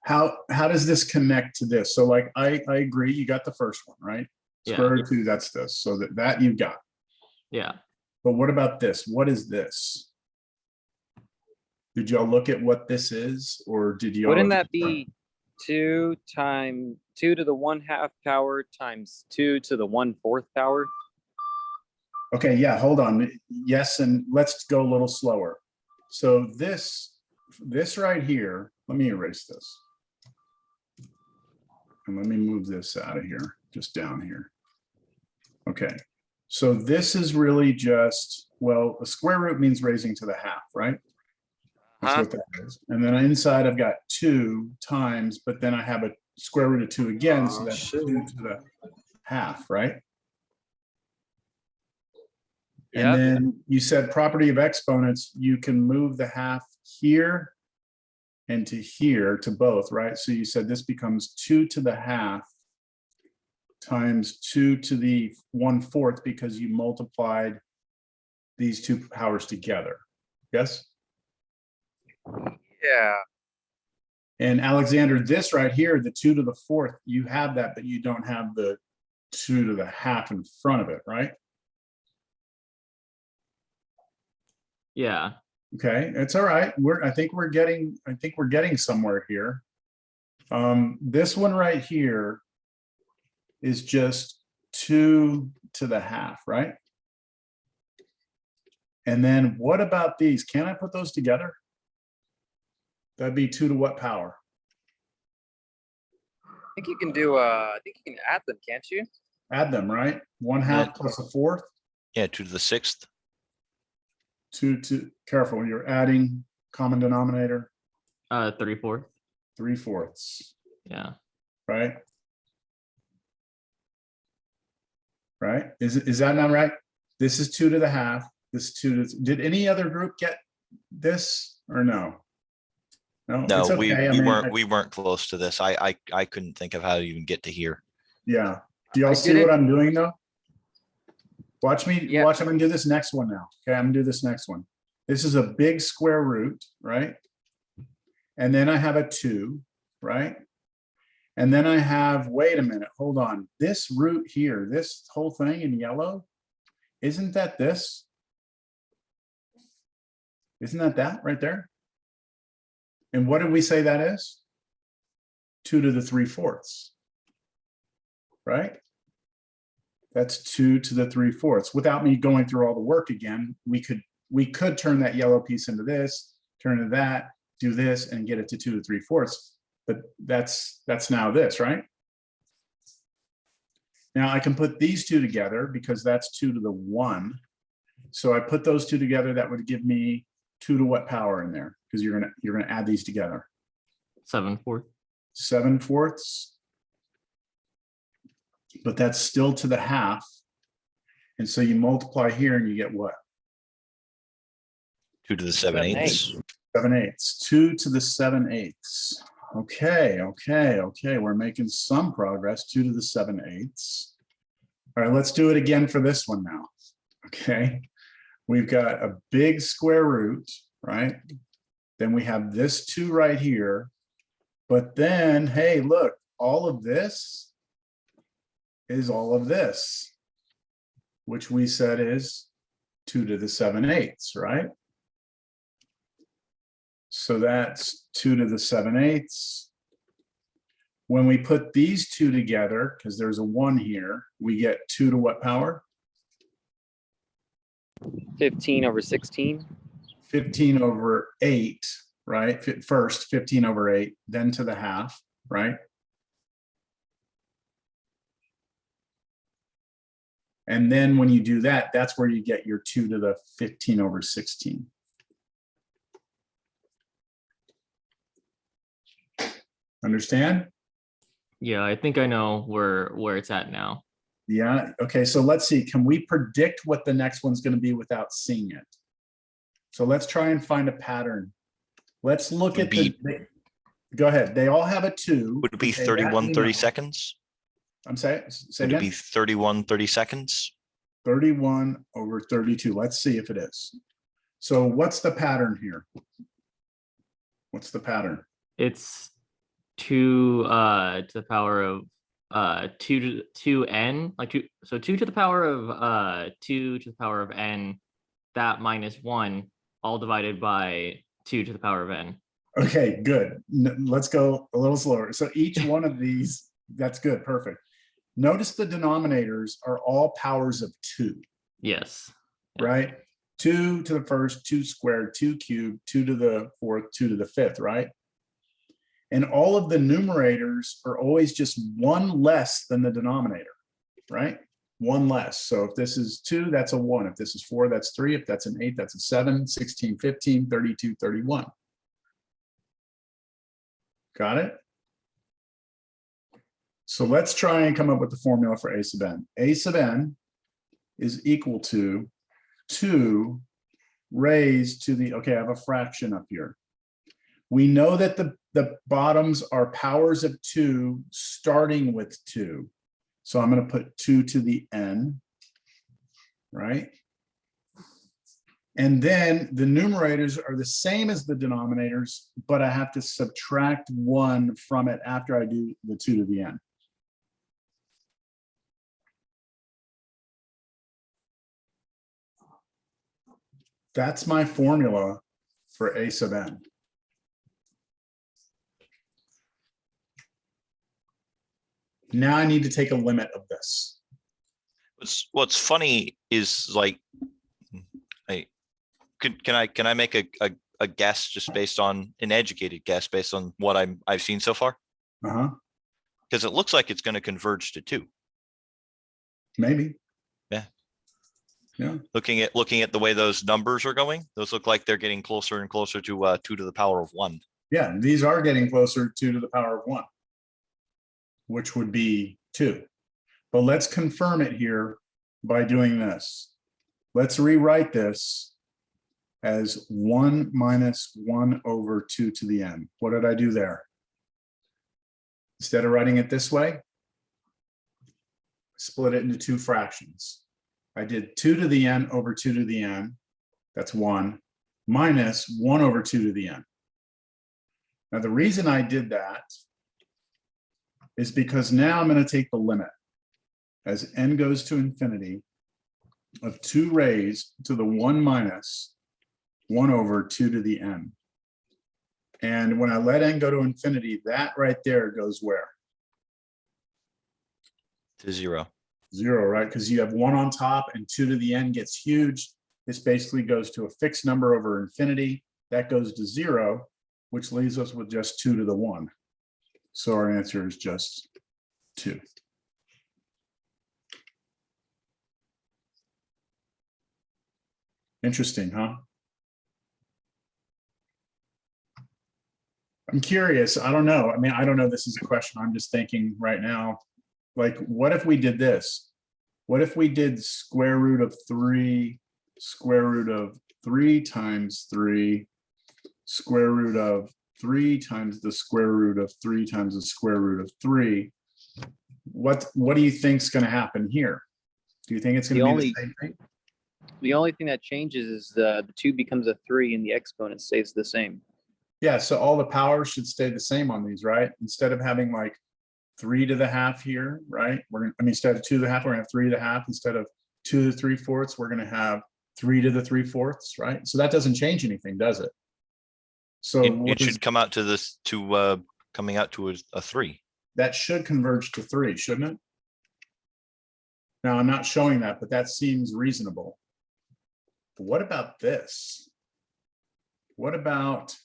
how does this connect to this? So like, I agree, you got the first one, right? Yeah. Square root of 2, that's this. So that you've got. Yeah. But what about this? What is this? Did y'all look at what this is, or did you? Wouldn't that be 2 times 2 to the 1/2 power times 2 to the 1/4 power? Okay, yeah, hold on. Yes, and let's go a little slower. So this right here, let me erase this. And let me move this out of here, just down here. Okay, so this is really just, well, a square root means raising to the half, right? That's what that is. And then inside I've got 2 times, but then I have a square root of 2 again, so that's 2 to the half, right? And Yep. then you said property of exponents, you can move the half here and to here to both, right? So you said this becomes 2 to the half times 2 to the 1/4 because you multiplied these two powers together. Yes? Yeah. And Alexander, this right here, the 2 to the 4th, you have that, but you don't have the 2 to the half in front of it, right? Yeah. Okay, it's all right. I think we're getting somewhere here. This one right here is just 2 to the half, right? And then what about these? Can I put those together? That'd be 2 to what power? I think you can do I think you can add them, can't you? Add them, right? 1/2 plus a 4th. Yeah, 2 to the 6th. 2 to, careful, you're adding common denominator, 3/4. 3/4, Yeah. right? Right? Is that not right? This is 2 to the half. This 2 to, did any other group get this or no? No, No, it's we okay. I mean, we weren't close to this. I couldn't think of how to even get to here. yeah. Do y'all I see did what it. I'm doing though? Watch me, Yeah. watch, I'm gonna do this next one now. Okay, I'm gonna do this next one. This is a big square root, right? And then I have a 2, right? And then I have, wait a minute, hold on. This root here, this whole thing in yellow, isn't that this? Isn't that right there? And what did we say that is? 2 to the 3/4, right? That's 2 to the 3/4. Without me going through all the work again, we could turn that yellow piece into this, turn into that, do this, and get it to 2 to 3/4. But that's now this, right? Now I can put these two together because that's 2 to the 1. So I put those two together, that would give me 2 to what power in there? Because you're gonna add these together. 7/4. 7/4. But that's still to the half. And so you multiply here and you get what? 2 to the 7/8. 7/8. 2 to the 7/8. Okay. We're making some progress. 2 to the 7/8. All right, let's do it again for this one now. Okay. We've got a big square root, right? Then we have this 2 right here. But then, hey, look, all of this is all of this, which we said is 2 to the 7/8, right? So that's 2 to the 7/8. When we put these two together, because there's a 1 here, we get 2 to what power? 15 over 16. 15 over 8, right? First, 15 over 8, then to the half, right? And then when you do that, that's where you get your 2 to the 15 over 16. Understand? Yeah, I think I know where it's at now. Yeah. Okay. So let's see. Can we predict what the next one's going to be without seeing it? So let's try and find a pattern. Let's look at go ahead. They all have a 2. Would it be Okay, that 31 we 30 know. seconds? I'm saying, say Would it be again? 31 30 seconds? 31 over 32. Let's see if it is. So what's the pattern here? What's the pattern? It's 2 to the power of 2 to n, like 2. So 2 to the power of 2 to the power of n, that minus 1, all divided by 2 to the power of n. Okay, good. Let's go a little slower. So each one of these, that's good, perfect. Notice the denominators are all powers of 2, Yes. right? 2 to the first, 2 squared, 2 cubed, 2 to the 4th, 2 to the 5th, right? And all of the numerators are always just 1 less than the denominator, right? 1 less. So if this is 2, that's a 1. If this is 4, that's 3. If that's an 8, that's a 7, 16, 15, 32, 31. Got it? So let's try and come up with the formula for A sub n. A sub n is equal to 2 raised to the, okay, I have a fraction up here. We know that the bottoms are powers of 2 starting with 2. So I'm going to put 2 to the n, right? And then the numerators are the same as the denominators, but I have to subtract 1 from it after I do the 2 to the n. That's my formula for A sub n. Now I need to take a limit of this. What's funny is like, can I make a guess just based on an educated guess based on what I've seen so far? Uh-huh. Because it looks like it's going to converge to 2. Maybe. Yeah. Yeah. Looking at the way those numbers are going, those look like they're getting closer and closer to 2 to the power of 1. Yeah, these are getting closer 2 to the power of 1, which would be 2. But let's confirm it here by doing this. Let's rewrite this as 1 minus 1 over 2 to the n. What did I do there? Instead of writing it this way, split it into 2 fractions. I did 2 to the n over 2 to the n, that's 1, minus 1 over 2 to the n. Now, the reason I did that is because now I'm going to take the limit as n goes to infinity of 2 raised to the 1 minus 1 over 2 to the n. And when I let n go to infinity, that right there goes where? To 0. 0, right? Because you have 1 on top and 2 to the n gets huge. This basically goes to a fixed number over infinity. That goes to 0, which leaves us with just 2 to the 1. So our answer is just 2. Interesting, huh? I'm curious. I don't know. I mean, I don't know. This is a question I'm just thinking right now. Like, what if we did this? What if we did square root of 3, square root of 3 times 3, square root of 3 times the square root of 3 times the square root of 3? What do you think is going to happen here? Do you think it's going to be the same thing? The only thing that changes is the 2 becomes a 3 and the exponent stays the same. Yeah, so all the powers should stay the same on these, right? Instead of having like 3 to the half here, right? Instead of 2 to the half, we're gonna have 3 to the half. Instead of 2 to the 3/4, we're gonna have 3 to the 3/4, right? So that doesn't change anything, does it? So It should come out to this, coming out to a 3. that should converge to 3, shouldn't it? Now, I'm not showing that, but that seems reasonable. But what about this? What about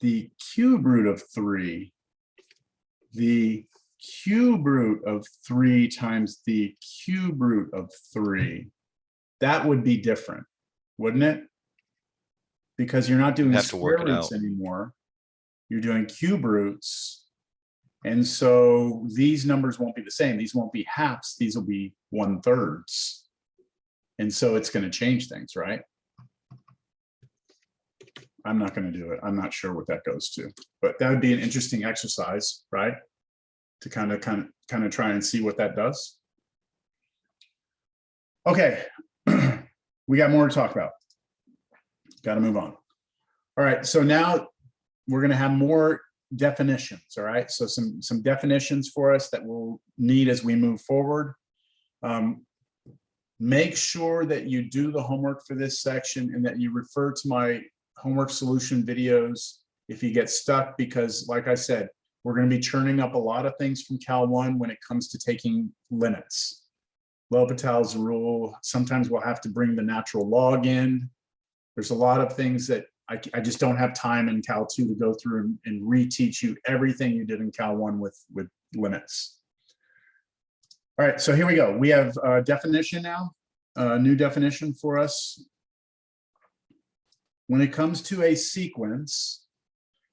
the cube root of 3? The cube root of 3 times the cube root of 3. That would be different, wouldn't it? Because you're not doing Have to work square it roots out. anymore. You're doing cube roots. And so these numbers won't be the same. These won't be halves. These will be 1/3. And so it's going to change things, right? I'm not going to do it. I'm not sure what that goes to, but that would be an interesting exercise, right? To kind of try and see what that does. Okay, we got more to talk about. Got to move on. All right, so now we're going to have more definitions. All right, so some definitions for us that we'll need as we move forward. Make sure that you do the homework for this section and that you refer to my homework solution videos if you get stuck, because like I said, we're going to be churning up a lot of things from Cal 1 when it comes to taking limits. L'Hopital's rule, sometimes we'll have to bring the natural log in. There's a lot of things that I just don't have time in Cal 2 to go through and reteach you everything you did in Cal 1 with limits. All right, so here we go. We have a definition now, a new definition for us. When it comes to a sequence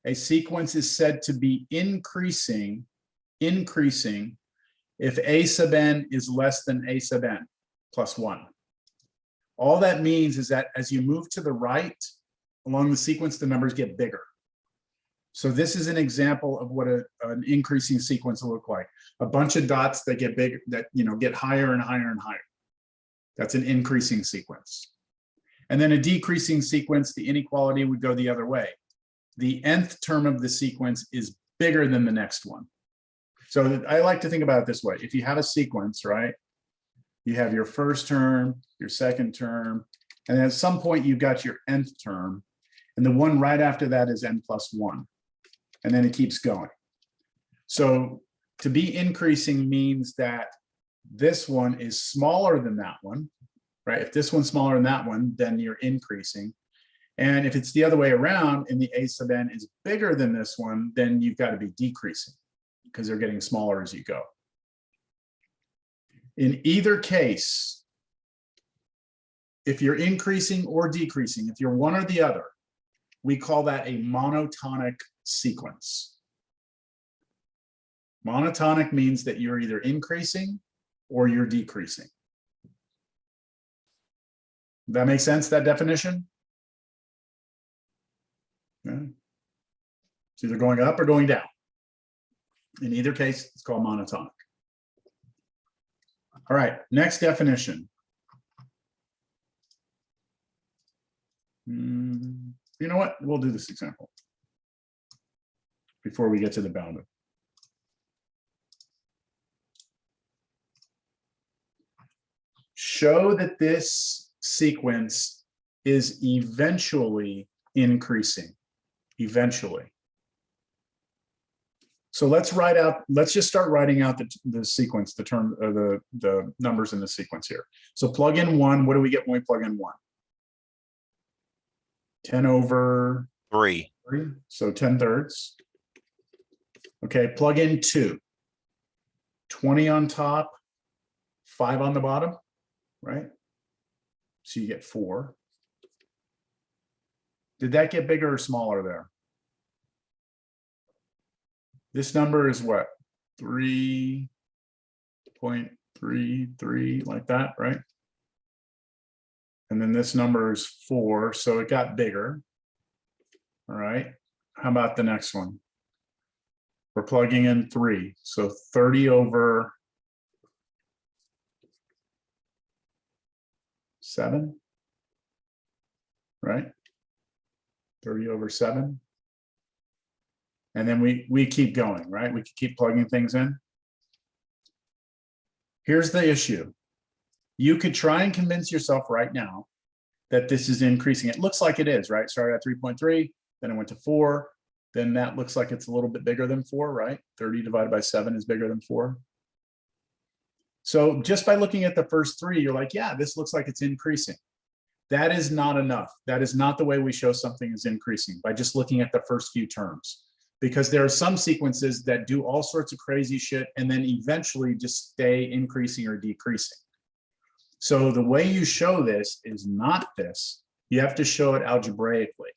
is said to be increasing if a sub n is less than a sub n plus 1. All that means is that as you move to the right along the sequence, the numbers get bigger. So this is an example of what an increasing sequence will look like. A bunch of dots that get bigger, that get higher and higher and higher. That's an increasing sequence. And then a decreasing sequence, the inequality would go the other way. The nth term of the sequence is bigger than the next one. So I like to think about it this way. If you have a sequence, right, you have your first term, your second term, and at some point you've got your nth term, and the one right after that is n plus 1. And then it keeps going. So to be increasing means that this one is smaller than that one, right? If this one's smaller than that one, then you're increasing. And if it's the other way around and the a sub n is bigger than this one, then you've got to be decreasing because they're getting smaller as you go. In either case, if you're increasing or decreasing, if you're one or the other, we call that a monotonic sequence. Monotonic means that you're either increasing or you're decreasing. Does that make sense, that definition? Yeah. It's either going up or going down. In either case, it's called monotonic. All right, next definition. You know what? We'll do this example before we get to the bounded. Show that this sequence is eventually increasing. Eventually. So let's just start writing out the sequence, the numbers in the sequence here. So plug in 1, what do we get when we plug in 1? 10 over 3. 3, so 10/3. Okay, plug in 2. 20 on top, 5 on the bottom, right? So you get 4. Did that get bigger or smaller there? This number is what? 3.33, like that, right? And then this number is 4, so it got bigger. All right, how about the next one? We're plugging in 3, so 30 over 7, right? 30 over 7. And then we keep going, right? We can keep plugging things in. Here's the issue. You could try and convince yourself right now that this is increasing. It looks like it is, right? Started at 3.3, then it went to 4. Then that looks like it's a little bit bigger than 4, right? 30 divided by 7 is bigger than 4. So just by looking at the first 3, you're like, yeah, this looks like it's increasing. That is not enough. That is not the way we show something is increasing, by just looking at the first few terms. Because there are some sequences that do all sorts of crazy shit and then eventually just stay increasing or decreasing. So the way you show this is not this. You have to show it algebraically,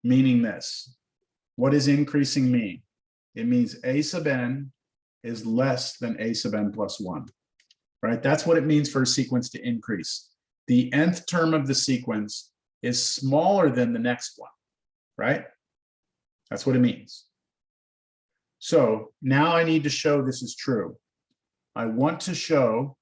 meaning this. What does increasing mean? It means a sub n is less than a sub n plus 1, right? That's what it means for a sequence to increase. The nth term of the sequence is smaller than the next one, right? That's what it means. So now I need to show this is true. I want to show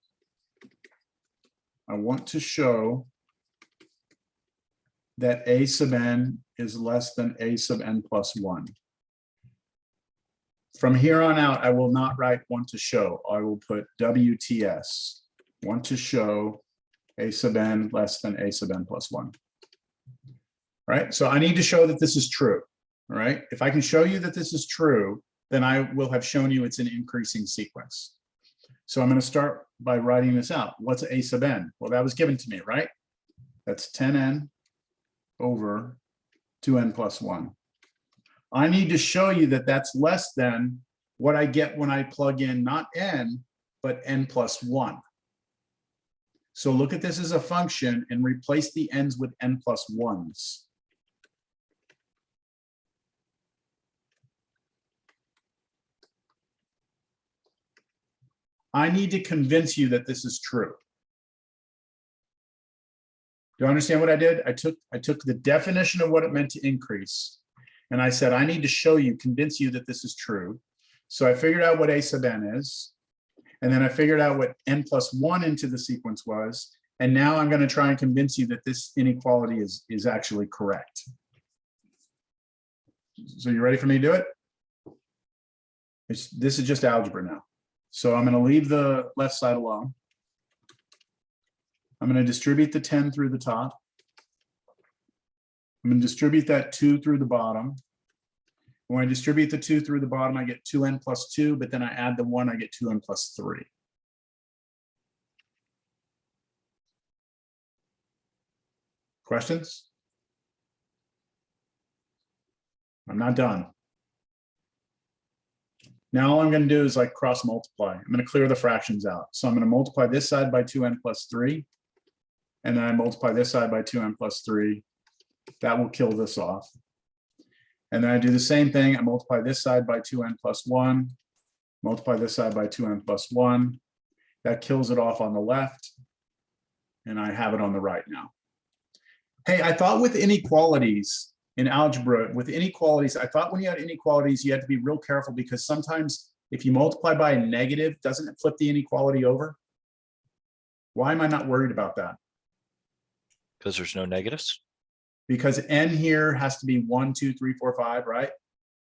that a sub n is less than a sub n plus 1. From here on out, I will not write want to show. I will put WTS, want to show a sub n less than a sub n plus 1. All right, so I need to show that this is true. All right, if I can show you that this is true, then I will have shown you it's an increasing sequence. So I'm going to start by writing this out. What's a sub n? Well, that was given to me, right? That's 10n over 2n plus 1. I need to show you that that's less than what I get when I plug in not n, but n plus 1. So look at this as a function and replace the n's with n plus 1s. I need to convince you that this is true. Do you understand what I did? I took the definition of what it meant to increase, and I said, I need to show you, convince you that this is true. So I figured out what a sub n is, and then I figured out what n plus 1 into the sequence was, and now I'm going to try and convince you that this inequality is actually correct. So you ready for me to do it? This is just algebra now. So I'm going to leave the left side alone. I'm going to distribute the 10 through the top. I'm going to distribute that 2 through the bottom. When I distribute the 2 through the bottom, I get 2n plus 2, but then I add the 1, I get 2n plus 3. Questions? I'm not done. Now all I'm going to do is like cross multiply. I'm going to clear the fractions out. So I'm going to multiply this side by 2n plus 3. And then I multiply this side by 2n plus 3. That will kill this off. And then I do the same thing. I multiply this side by 2n plus 1. Multiply this side by 2n plus 1. That kills it off on the left. And I have it on the right now. Hey, I thought with inequalities, in algebra, with inequalities, I thought when you had inequalities, you had to be real careful, because sometimes if you multiply by a negative, doesn't it flip the inequality over? Why am I not worried about that? Because there's no negatives. Because n here has to be 1, 2, 3, 4, 5, right?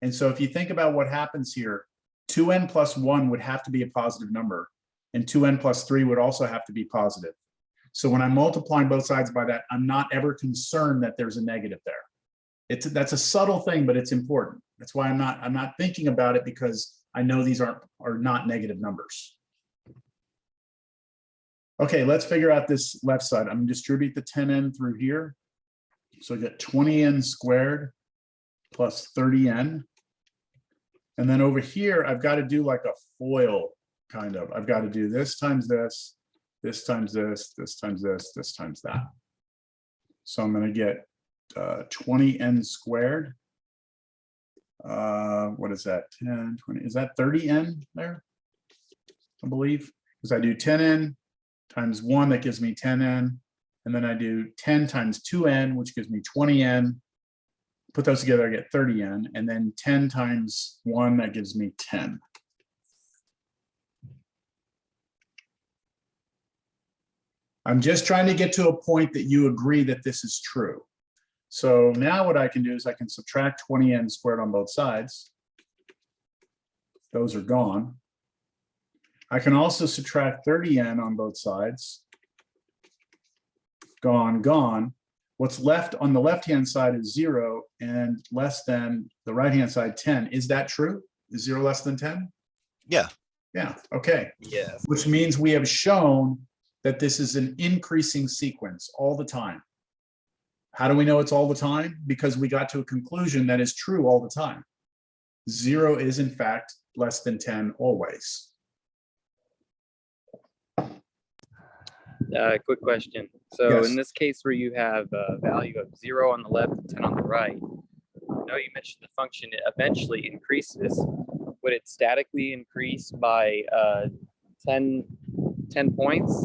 And so if you think about what happens here, 2n plus 1 would have to be a positive number, and 2n plus 3 would also have to be positive. So when I'm multiplying both sides by that, I'm not ever concerned that there's a negative there. That's a subtle thing, but it's important. That's why I'm not thinking about it, because I know these are not negative numbers. Okay, let's figure out this left side. I'm gonna distribute the 10n through here. So I get 20n squared plus 30n. And then over here, I've got to do like a FOIL kind of. I've got to do this times this, this times this, this times this, this times that. So I'm going to get 20n squared. What is that? 10, 20, is that 30n there? I believe, because I do 10n times 1, that gives me 10n. And then I do 10 times 2n, which gives me 20n. Put those together, I get 30n. And then 10 times 1, that gives me 10. I'm just trying to get to a point that you agree that this is true. So now what I can do is I can subtract 20n squared on both sides. Those are gone. I can also subtract 30n on both sides. Gone, gone. What's left on the left-hand side is 0 and less than the right-hand side 10. Is that true? Is 0 less than 10? Yeah. Yeah, okay. Yes. Which means we have shown that this is an increasing sequence all the time. How do we know it's all the time? Because we got to a conclusion that is true all the time. 0 is in fact less than 10 always. Quick question. So Yes. in this case where you have a value of 0 on the left and 10 on the right, I know you mentioned the function eventually increases. Would it statically increase by 10 points?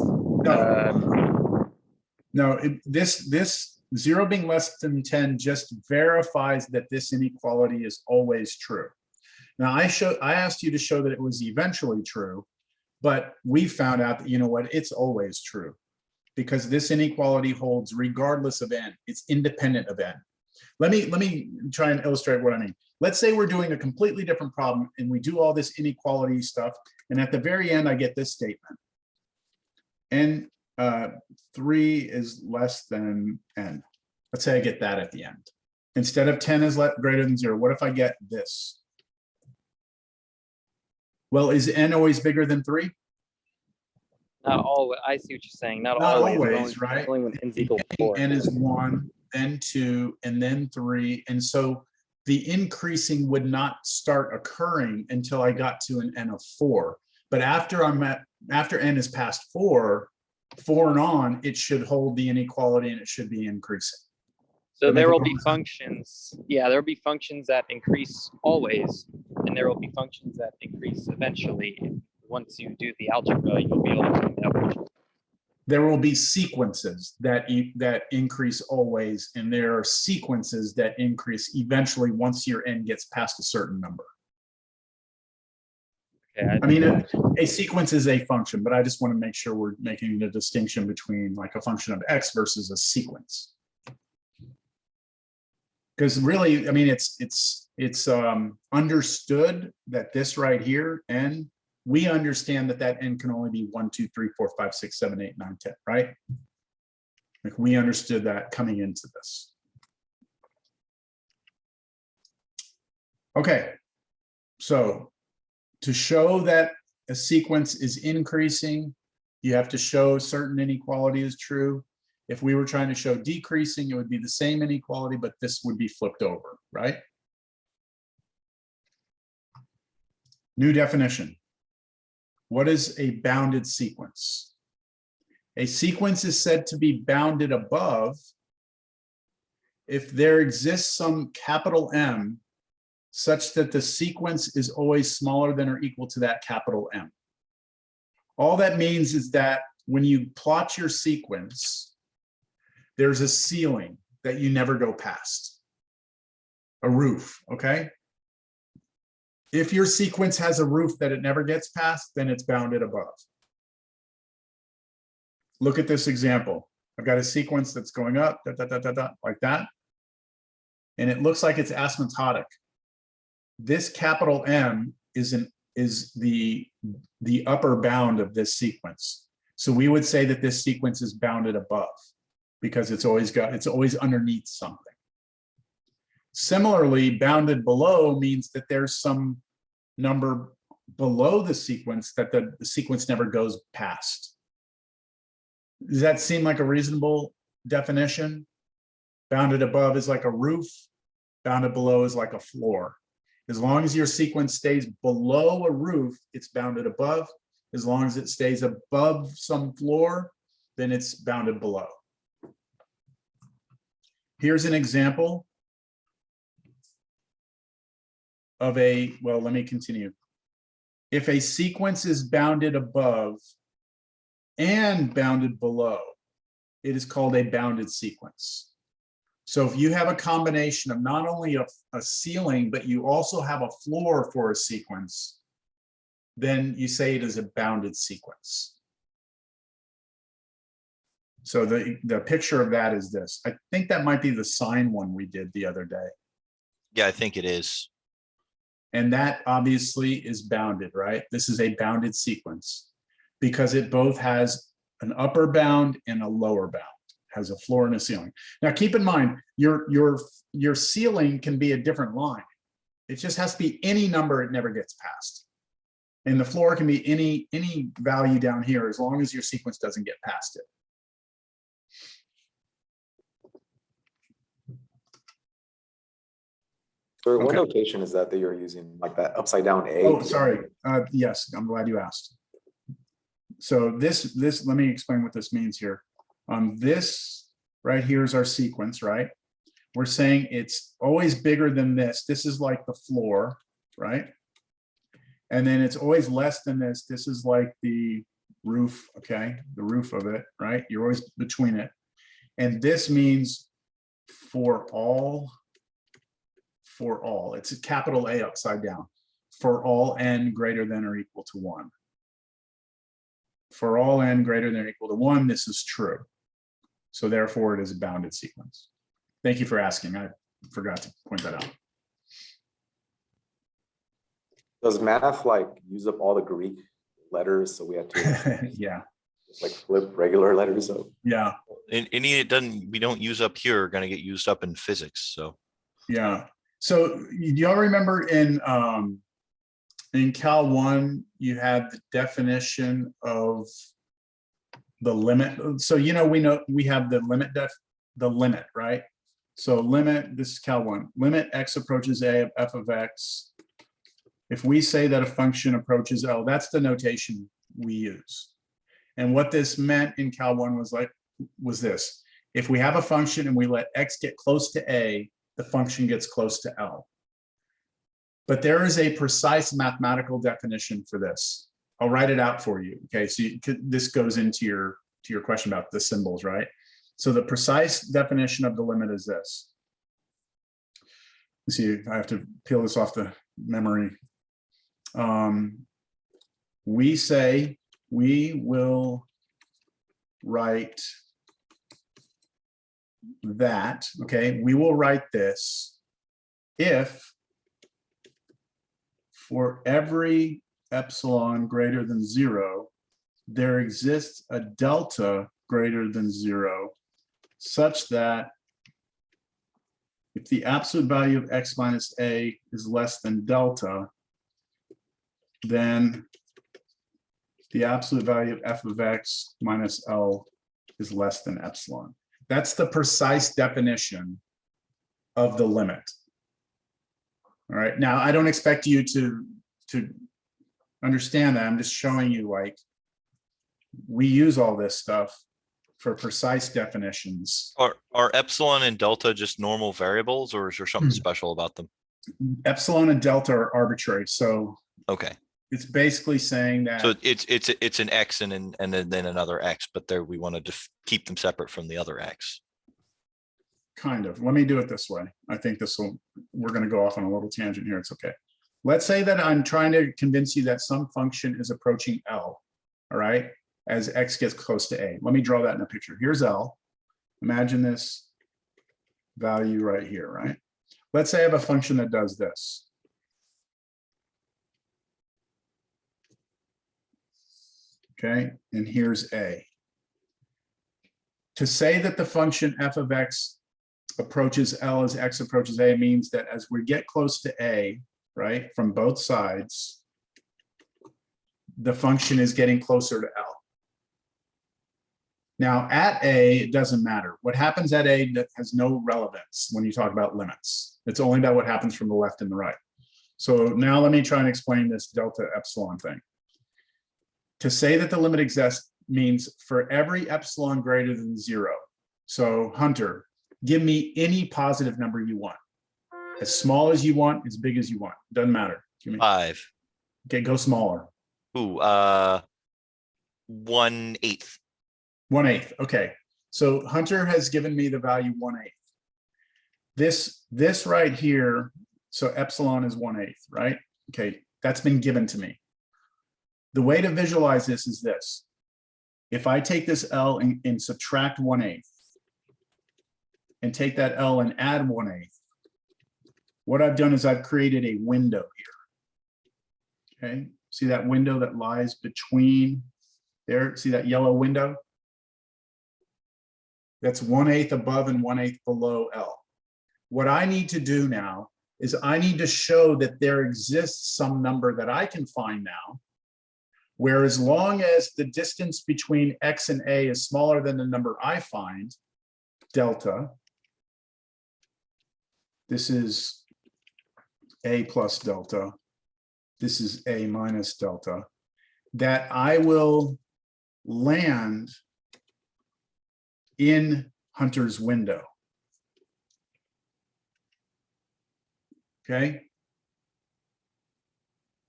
No, this 0 being less than 10 just verifies that this inequality is always true. Now I asked you to show that it was eventually true, but we found out that, you know what, it's always true, because this inequality holds regardless of n. It's independent of n. Let me try and illustrate what I mean. Let's say we're doing a completely different problem and we do all this inequality stuff, and at the very end I get this statement: n 3 is less than n. Let's say I get that at the end. Instead of 10 is greater than 0, what if I get this? Well, is n always bigger than 3? Not always. I see what you're saying. Not Not always, always, right? Only when n's equal to 4. N is 1, then 2, and then 3. And so the increasing would not start occurring until I got to an n of 4. But after n is past 4 and on, it should hold the inequality and it should be increasing. So That make there will a be lot of sense? functions. Yeah, there will be functions that increase always, and there will be functions that increase eventually. Once you do the algebra, you'll be able to do that. There will be sequences that increase always, and there are sequences that increase eventually once your n gets past a certain number. Okay, I mean, a sequence is a function, but I just want to make sure we're making the distinction between like a function of x versus a sequence. Because really, I mean, it's understood that this right here, n, we understand that n can only be 1, 2, 3, 4, 5, 6, 7, 8, 9, 10, right? Like we understood that coming into this. Okay, so to show that a sequence is increasing, you have to show certain inequality is true. If we were trying to show decreasing, it would be the same inequality, but this would be flipped over, right? New definition. What is a bounded sequence? A sequence is said to be bounded above if there exists some capital M such that the sequence is always smaller than or equal to that capital M. All that means is that when you plot your sequence, there's a ceiling that you never go past, a roof, okay? If your sequence has a roof that it never gets past, then it's bounded above. Look at this example. I've got a sequence that's going up, like that, and it looks like it's asymptotic. This capital M is the upper bound of this sequence. So we would say that this sequence is bounded above, because it's always underneath something. Similarly, bounded below means that there's some number below the sequence that the sequence never goes past. Does that seem like a reasonable definition? Bounded above is like a roof, bounded below is like a floor. As long as your sequence stays below a roof, it's bounded above. As long as it stays above some floor, then it's bounded below. Here's an example of a, well, let me continue. If a sequence is bounded above and bounded below, it is called a bounded sequence. So if you have a combination of not only a ceiling, but you also have a floor for a sequence, then you say it is a bounded sequence. So the picture of that is this. I think that might be the sine one we did the other day. Yeah, I think it is. And that obviously is bounded, right? This is a bounded sequence because it both has an upper bound and a lower bound, has a floor and a ceiling. Now, keep in mind, your ceiling can be a different line. It just has to be any number it never gets past. And the floor can be any value down here as long as your sequence doesn't get past it. So what Okay. notation is that you're using, like that upside down A? Oh, sorry. Yes, I'm glad you asked. So this, let me explain what this means here. This right here is our sequence, right? We're saying it's always bigger than this. This is like the floor, right? And then it's always less than this. This is like the roof, okay? The roof of it, right? You're always between it. And this means for all, it's a capital A upside down, for all n greater than or equal to 1. For all n greater than or equal to 1, this is true. So therefore it is a bounded sequence. Thank you for asking. I forgot to point that out. Does math like use up all the Greek letters? So we have to Yeah, just like flip regular letters up. yeah, Any it doesn't, we don't use up here are going to get used up in physics. So yeah. So do y'all remember in Cal 1, you had the definition of the limit. So, you know, we have the limit, right? So limit, this is Cal 1, limit x approaches a of f of x. If we say that a function approaches L, that's the notation we use. And what this meant in Cal 1 was this. If we have a function and we let x get close to a, the function gets close to L. But there is a precise mathematical definition for this. I'll write it out for you. Okay, so this goes into your question about the symbols, right? So the precise definition of the limit is this. Let's see, I have to peel this off the memory. We say we will write that, okay, we will write this if for every epsilon greater than 0, there exists a delta greater than 0, such that if the absolute value of x minus a is less than delta, then the absolute value of f of x minus L is less than epsilon. That's the precise definition of the limit. All right, now I don't expect you to understand that. I'm just showing you, like, we use all this stuff for precise definitions. are epsilon and delta just normal variables, or is there something special about them? Epsilon and delta are arbitrary, so Okay, it's basically saying that. so it's an x and then another x, but there we want to keep them separate from the other x. Kind of. Let me do it this way. I think we're going to go off on a little tangent here. It's okay. Let's say that I'm trying to convince you that some function is approaching L, all right, as x gets close to a. Let me draw that in a picture. Here's L. Imagine this value right here, right? Let's say I have a function that does this. Okay, and here's a. To say that the function f of x approaches L as X approaches A means that as we get close to A, right, from both sides, the function is getting closer to L. Now at A, it doesn't matter. What happens at A has no relevance when you talk about limits. It's only about what happens from the left and the right. So now let me try and explain this delta epsilon thing. To say that the limit exists means for every epsilon greater than 0. So Hunter, give me any positive number you want. As small as you want, as big as you want. Doesn't matter. Give me, 5. okay, go smaller. Ooh, 1/8. 1/8. Okay. So Hunter has given me the value 1/8. This right here, so epsilon is 1/8, right? Okay, that's been given to me. The way to visualize this is this. If I take this L and subtract 1/8 and take that L and add 1/8, what I've done is I've created a window here. Okay, see that window that lies between there? See that yellow window? That's 1/8 above and 1/8 below L. What I need to do now is I need to show that there exists some number that I can find now, where as long as the distance between X and A is smaller than the number I find, delta, this is A plus delta, this is A minus delta, that I will land in Hunter's window. Okay.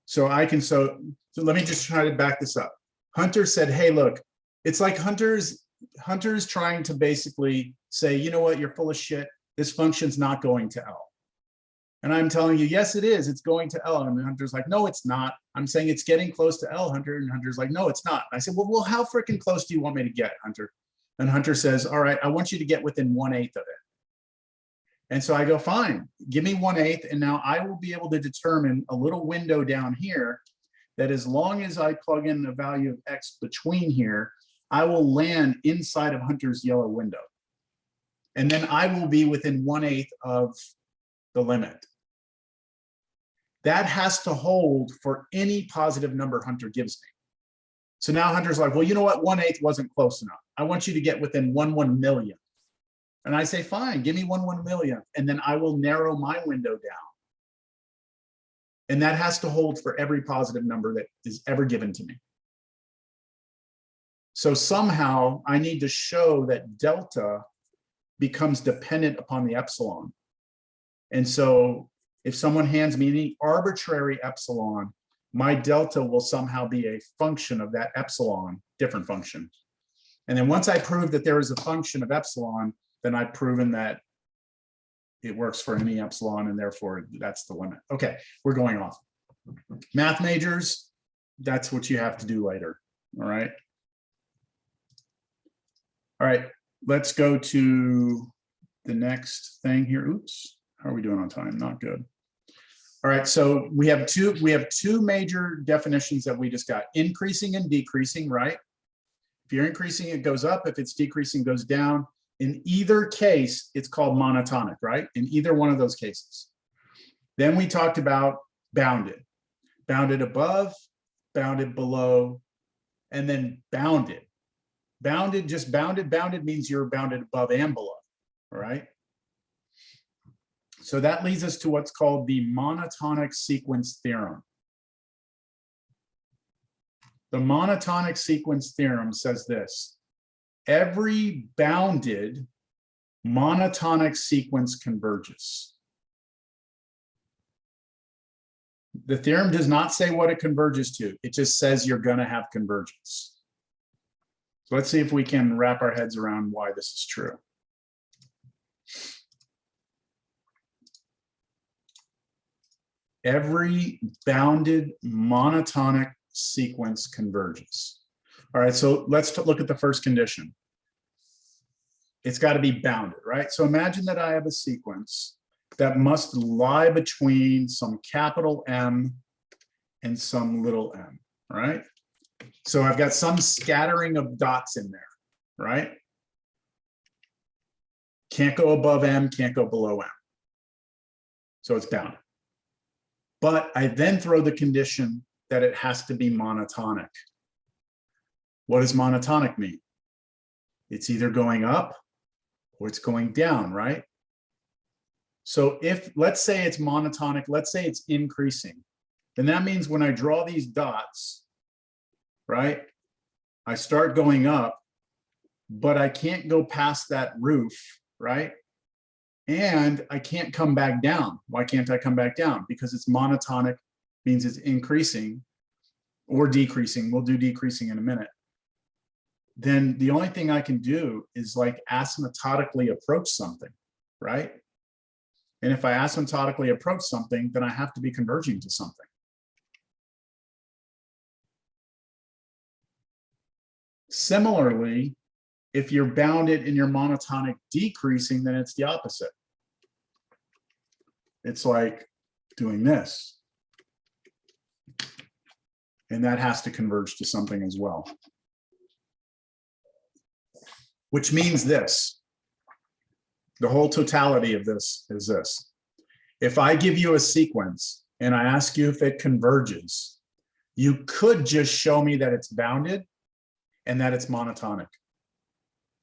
So I can, so let me just try to back this up. Hunter said, hey, look, it's like Hunter's trying to basically say, you know what, you're full of shit. This function's not going to L. And I'm telling you, yes, it is. It's going to L. And Hunter's like, no, it's not. I'm saying it's getting close to L, Hunter. And Hunter's like, no, it's not. And I said, well, how freaking close do you want me to get, Hunter? And Hunter says, all right, I want you to get within 1/8 of it. And so I go, fine, give me 1/8. And now I will be able to determine a little window down here that as long as I plug in the value of X between here, I will land inside of Hunter's yellow window. And then I will be within 1/8 of the limit. That has to hold for any positive number Hunter gives me. So now Hunter's like, well, you know what? 1/8 wasn't close enough. I want you to get within 1/1,000,000. And I say, fine, give me 1/1,000,000. And then I will narrow my window down. And that has to hold for every positive number that is ever given to me. So somehow I need to show that delta becomes dependent upon the epsilon. And so if someone hands me any arbitrary epsilon, my delta will somehow be a function of that epsilon, different function. And then once I prove that there is a function of epsilon, then I've proven that it works for any epsilon, and therefore that's the limit. Okay, we're going off. Math majors, that's what you have to do later, all right? All right, let's go to the next thing here. Oops, how are we doing on time? Not good. All right, so we have two major definitions that we just got, increasing and decreasing, right? If you're increasing, it goes up. If it's decreasing, it goes down. In either case, it's called monotonic, right? In either one of those cases. Then we talked about bounded. Bounded above, bounded below, and then bounded. Bounded, just bounded. Bounded means you're bounded above and below, all right? So that leads us to what's called the monotonic sequence theorem. The monotonic sequence theorem says this: every bounded monotonic sequence converges. The theorem does not say what it converges to. It just says you're going to have convergence. So let's see if we can wrap our heads around why this is true. Every bounded monotonic sequence converges. All right, so let's look at the first condition. It's got to be bounded, right? So imagine that I have a sequence that must lie between some capital M and some little m, right? So I've got some scattering of dots in there, right? Can't go above M, can't go below M. So it's bounded. But I then throw the condition that it has to be monotonic. What does monotonic mean? It's either going up or it's going down, right? So if, let's say it's monotonic, let's say it's increasing, then that means when I draw these dots, right, I start going up, but I can't go past that roof, right? And I can't come back down. Why can't I come back down? Because it's monotonic, means it's increasing or decreasing. We'll do decreasing in a minute. Then the only thing I can do is like asymptotically approach something, right? And if I asymptotically approach something, then I have to be converging to something. Similarly, if you're bounded and you're monotonic decreasing, then it's the opposite. It's like doing this. And that has to converge to something as well. Which means this. The whole totality of this is this. If I give you a sequence and I ask you if it converges, you could just show me that it's bounded and that it's monotonic.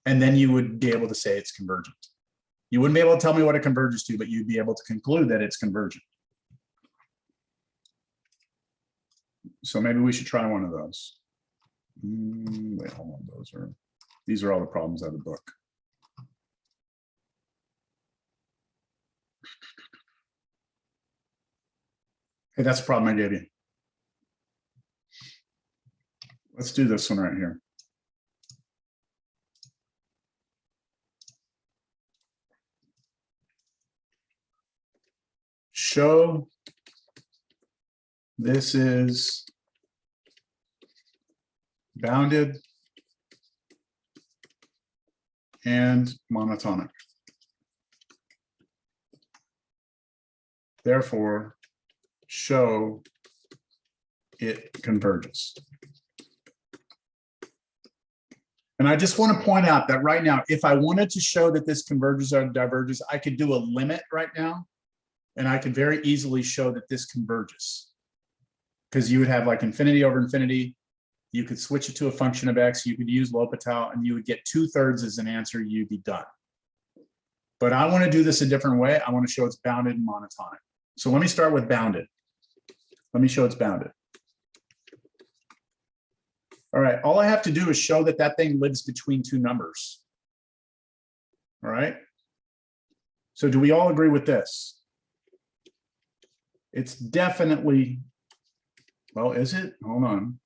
And then you would be able to say it's convergent. You wouldn't be able to tell me what it converges to, but you'd be able to conclude that it's convergent. So maybe we should try one of those. Wait, hold on, these are all the problems out of the book. Hey, that's the problem I gave you. Let's do this one right here. Show this is bounded and monotonic. Therefore, show it converges. And I just want to point out that right now, if I wanted to show that this converges or diverges, I could do a limit right now. And I could very easily show that this converges. Because you would have like infinity over infinity. You could switch it to a function of X. You could use L'Hopital and you would get 2/3 as an answer. You'd be done. But I want to do this a different way. I want to show it's bounded and monotonic. So let me start with bounded. Let me show it's bounded. All right. All I have to do is show that that thing lives between two numbers. All right. So do we all agree with this? It's definitely, well, is it? Hold on.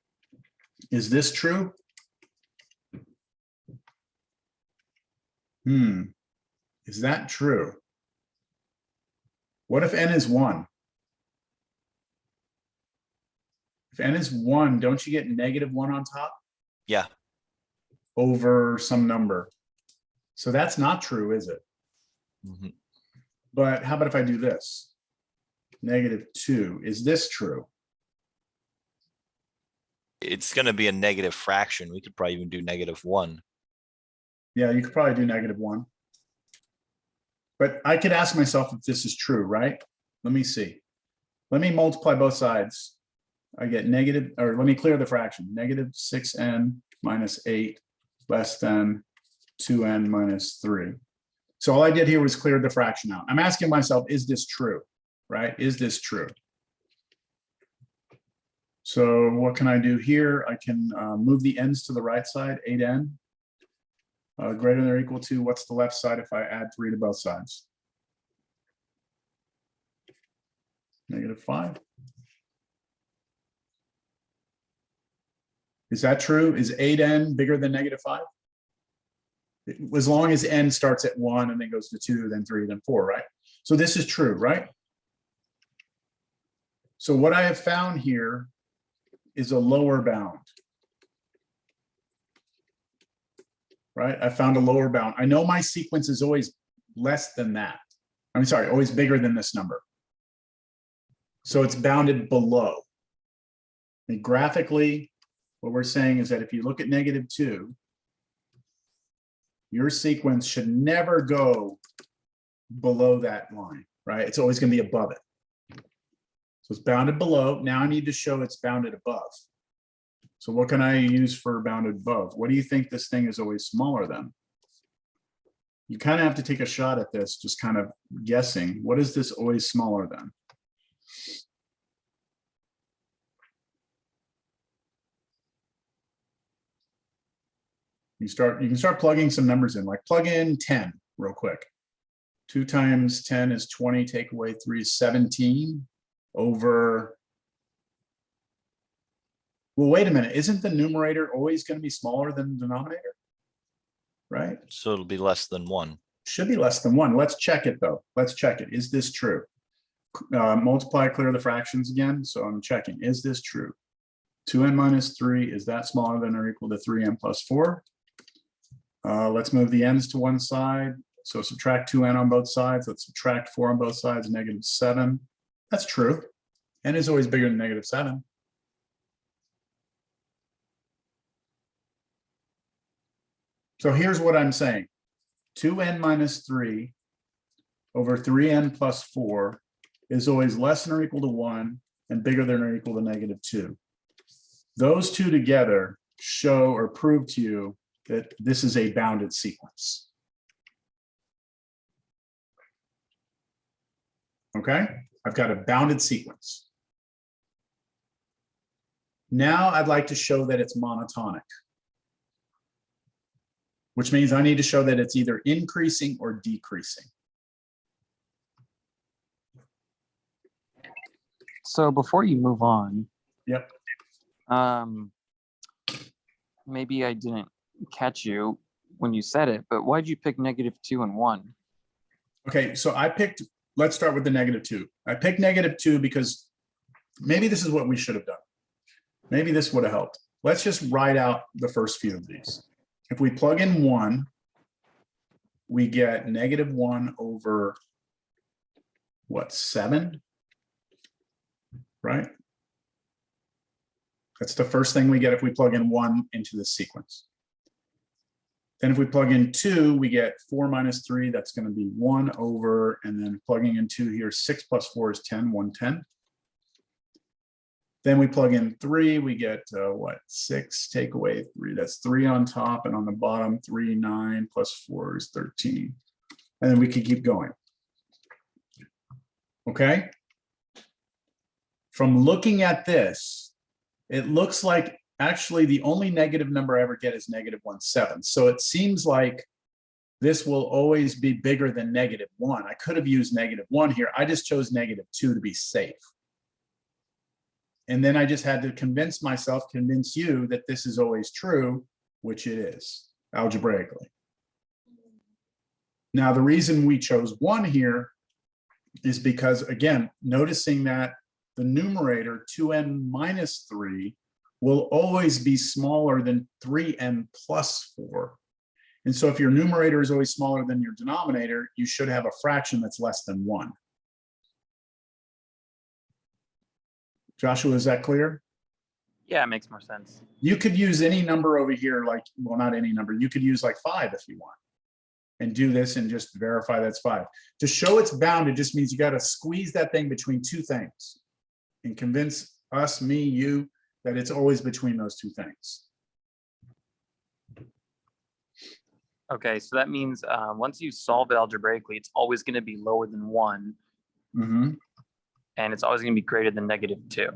Is this true? Is that true? What if n is 1? If n is 1, don't you get -1 on top? Yeah. Over some number. So that's not true, is it? Mm-hmm. But how about if I do this? -2. Is this true? It's going to be a negative fraction. We could probably even do -1. Yeah, you could probably do -1. But I could ask myself if this is true, right? Let me see. Let me multiply both sides. I get negative, or let me clear the fraction. -6n minus 8 less than 2n minus 3. So all I did here was clear the fraction out. I'm asking myself, is this true? Right? Is this true? So what can I do here? I can move the n's to the right side, 8n. Greater than or equal to, what's the left side if I add 3 to both sides? -5. Is that true? Is 8n bigger than -5? As long as n starts at 1 and then goes to 2, then 3, then 4, right? So this is true, right? So what I have found here is a lower bound. Right? I found a lower bound. I know my sequence is always less than that. I'm sorry, always bigger than this number. So it's bounded below. And graphically, what we're saying is that if you look at -2, your sequence should never go below that line, right? It's always going to be above it. So it's bounded below. Now I need to show it's bounded above. So what can I use for bounded above? What do you think this thing is always smaller than? You kind of have to take a shot at this, just kind of guessing. What is this always smaller than? You can start plugging some numbers in, like plug in 10 real quick. 2 times 10 is 20, take away 3 is 17 over. Well, wait a minute, isn't the numerator always going to be smaller than the denominator? Right? So it'll be less than 1. Should be less than 1. Let's check it though. Let's check it. Is this true? Multiply, clear the fractions again. So I'm checking, is this true? 2n minus 3, is that smaller than or equal to 3n plus 4? Let's move the n's to one side. So subtract 2n on both sides. Let's subtract 4 on both sides, -7. That's true. N is always bigger than -7. So here's what I'm saying. 2n minus 3 over 3n plus 4 is always less than or equal to 1 and bigger than or equal to -2. Those two together show or prove to you that this is a bounded sequence. Okay, I've got a bounded sequence. Now I'd like to show that it's monotonic, which means I need to show that it's either increasing or decreasing. So before you move on, Yep. Maybe I didn't catch you when you said it, but why'd you pick -2 and 1? Okay, so I picked, let's start with the -2. I picked -2 because maybe this is what we should have done. Maybe this would have helped. Let's just write out the first few of these. If we plug in 1, we get -1 over what, 7? Right? That's the first thing we get if we plug in 1 into the sequence. Then if we plug in 2, we get 4 minus 3, that's going to be 1 over, and then plugging in 2 here, 6 plus 4 is 10, 110. Then we plug in 3, we get what, 6, take away 3, that's 3 on top, and on the bottom, 3, 9, plus 4 is 13. And then we could keep going. Okay? From looking at this, it looks like actually the only negative number I ever get is -1/7. So it seems like this will always be bigger than -1. I could have used -1 here. I just chose -2 to be safe. And then I just had to convince myself, convince you that this is always true, which it is algebraically. Now, the reason we chose 1 here is because, again, noticing that the numerator 2n minus 3 will always be smaller than 3n plus 4. And so if your numerator is always smaller than your denominator, you should have a fraction that's less than 1. Joshua, is that clear? Yeah, it makes more sense. You could use any number over here, like, well, not any number. You could use like 5 if you want. And do this and just verify that's 5. To show it's bounded just means you got to squeeze that thing between two things and convince us, me, you, that it's always between those two things. Okay, so that means once you solve it algebraically, it's always going to be lower than 1, Mhm. and it's always going to be greater than -2.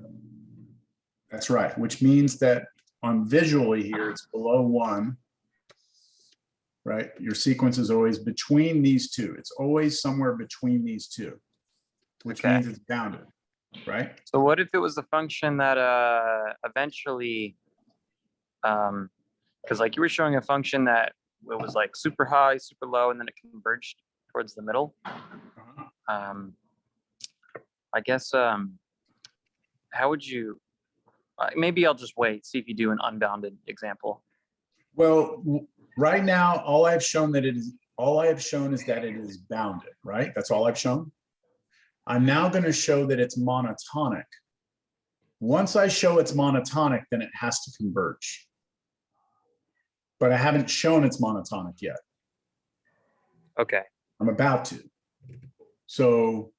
That's right, which means that on visually here, it's below 1, right? Your sequence is always between these two. It's always somewhere between these two, which Okay. means it's bounded, right? So what if it was a function that eventually, because like you were showing a function that it was like super high, super low, and then it converged towards the middle. I guess, how would you, maybe I'll just wait, see if you do an unbounded example. Well, right now, all I've shown that it is, all I have shown is that it is bounded, right? That's all I've shown. I'm now going to show that it's monotonic. Once I show it's monotonic, then it has to converge. But I haven't shown it's monotonic yet. Okay. I'm about to. So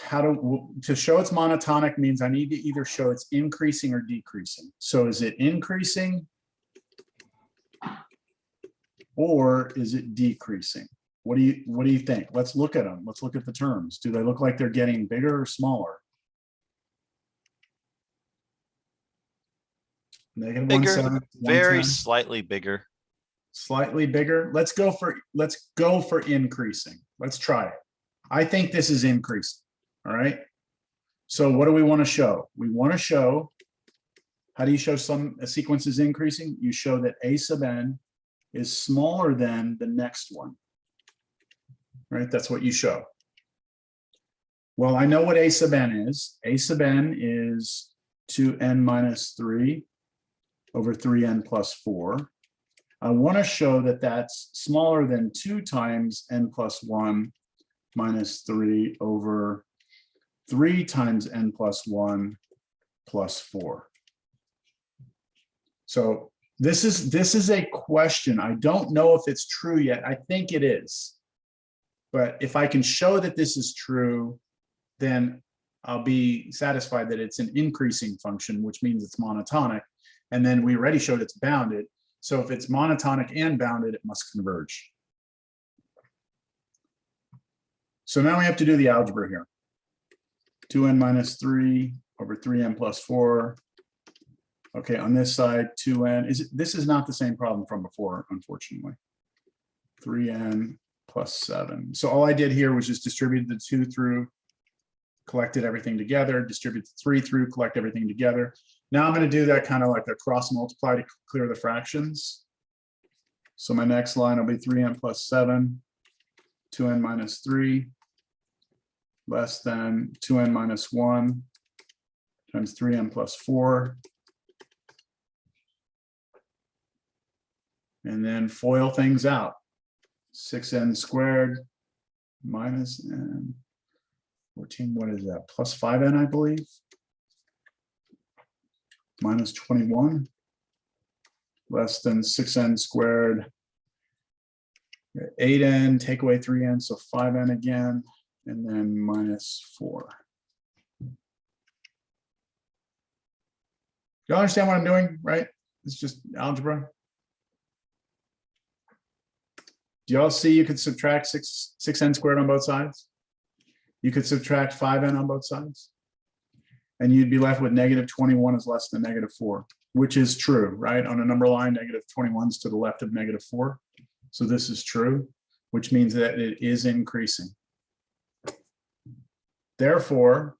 to show it's monotonic means I need to either show it's increasing or decreasing. So is it increasing? Or is it decreasing? What do you think? Let's look at them. Let's look at the terms. Do they look like they're getting bigger or smaller? Negative Bigger, 1/7, very 1/10. slightly bigger. Slightly bigger. Let's go for increasing. Let's try it. I think this is increasing. All right. So what do we want to show? We want to show, how do you show a sequence is increasing? You show that a sub n is smaller than the next one. Right? That's what you show. Well, I know what a sub n is. A sub n is 2n minus 3 over 3n plus 4. I want to show that that's smaller than 2 times n plus 1 minus 3 over 3 times n plus 1 plus 4. So this is a question. I don't know if it's true yet. I think it is. But if I can show that this is true, then I'll be satisfied that it's an increasing function, which means it's monotonic. And then we already showed it's bounded. So if it's monotonic and bounded, it must converge. So now we have to do the algebra here. 2n minus 3 over 3n plus 4. Okay, on this side, 2n. This is not the same problem from before, unfortunately. 3n plus 7. So all I did here was just distribute the 2 through, collected everything together, distribute the 3 through, collect everything together. Now I'm going to do that kind of like a cross multiply to clear the fractions. So my next line will be 3n plus 7, 2n minus 3, less than 2n minus 1 times 3n plus 4. And then FOIL things out. 6n squared minus n 14, what is that? Plus 5n, I believe. Minus 21. Less than 6n squared. 8n, take away 3n, so 5n again, and then minus 4. You all understand what I'm doing, right? It's just algebra. Do y'all see you could subtract 6n squared on both sides? You could subtract 5n on both sides. And you'd be left with negative 21 is less than negative 4, which is true, right? On a number line, negative 21 is to the left of negative 4. So this is true, which means that it is increasing. Therefore,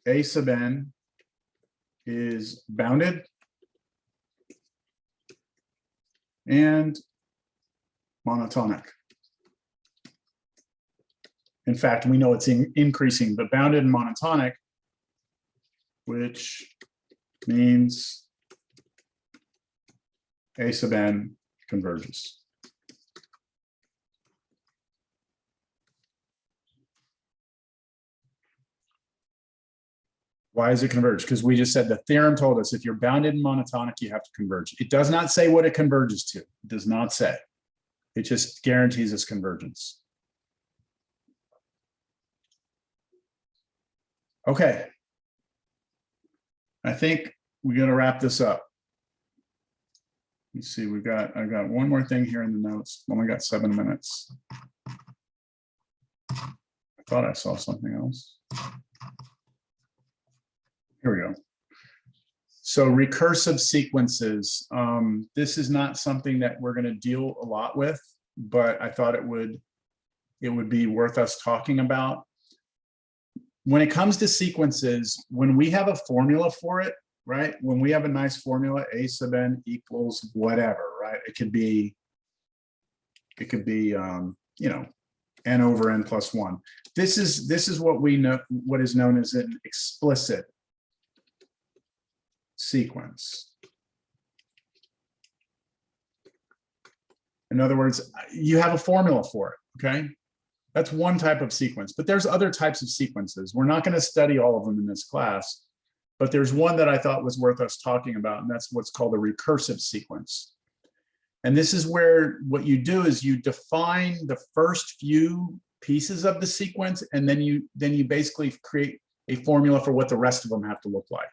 a sub n is bounded and monotonic. In fact, we know it's increasing, but bounded and monotonic, which means a sub n converges. Why is it converge? Because we just said the theorem told us if you're bounded and monotonic, you have to converge. It does not say what it converges to. It does not say. It just guarantees its convergence. Okay. I think we're going to wrap this up. Let's see, I got one more thing here in the notes. Only got 7 minutes. I thought I saw something else. Here we go. So recursive sequences. This is not something that we're going to deal a lot with, but I thought it would be worth us talking about. When it comes to sequences, when we have a formula for it, right? When we have a nice formula, a sub n equals whatever, right? It could be, you know, n over n plus 1. This is what we know, what is known as an explicit sequence. In other words, you have a formula for it, okay? That's one type of sequence, but there's other types of sequences. We're not going to study all of them in this class, but there's one that I thought was worth us talking about, and that's what's called a recursive sequence. And this is where what you do is you define the first few pieces of the sequence, and then you basically create a formula for what the rest of them have to look like.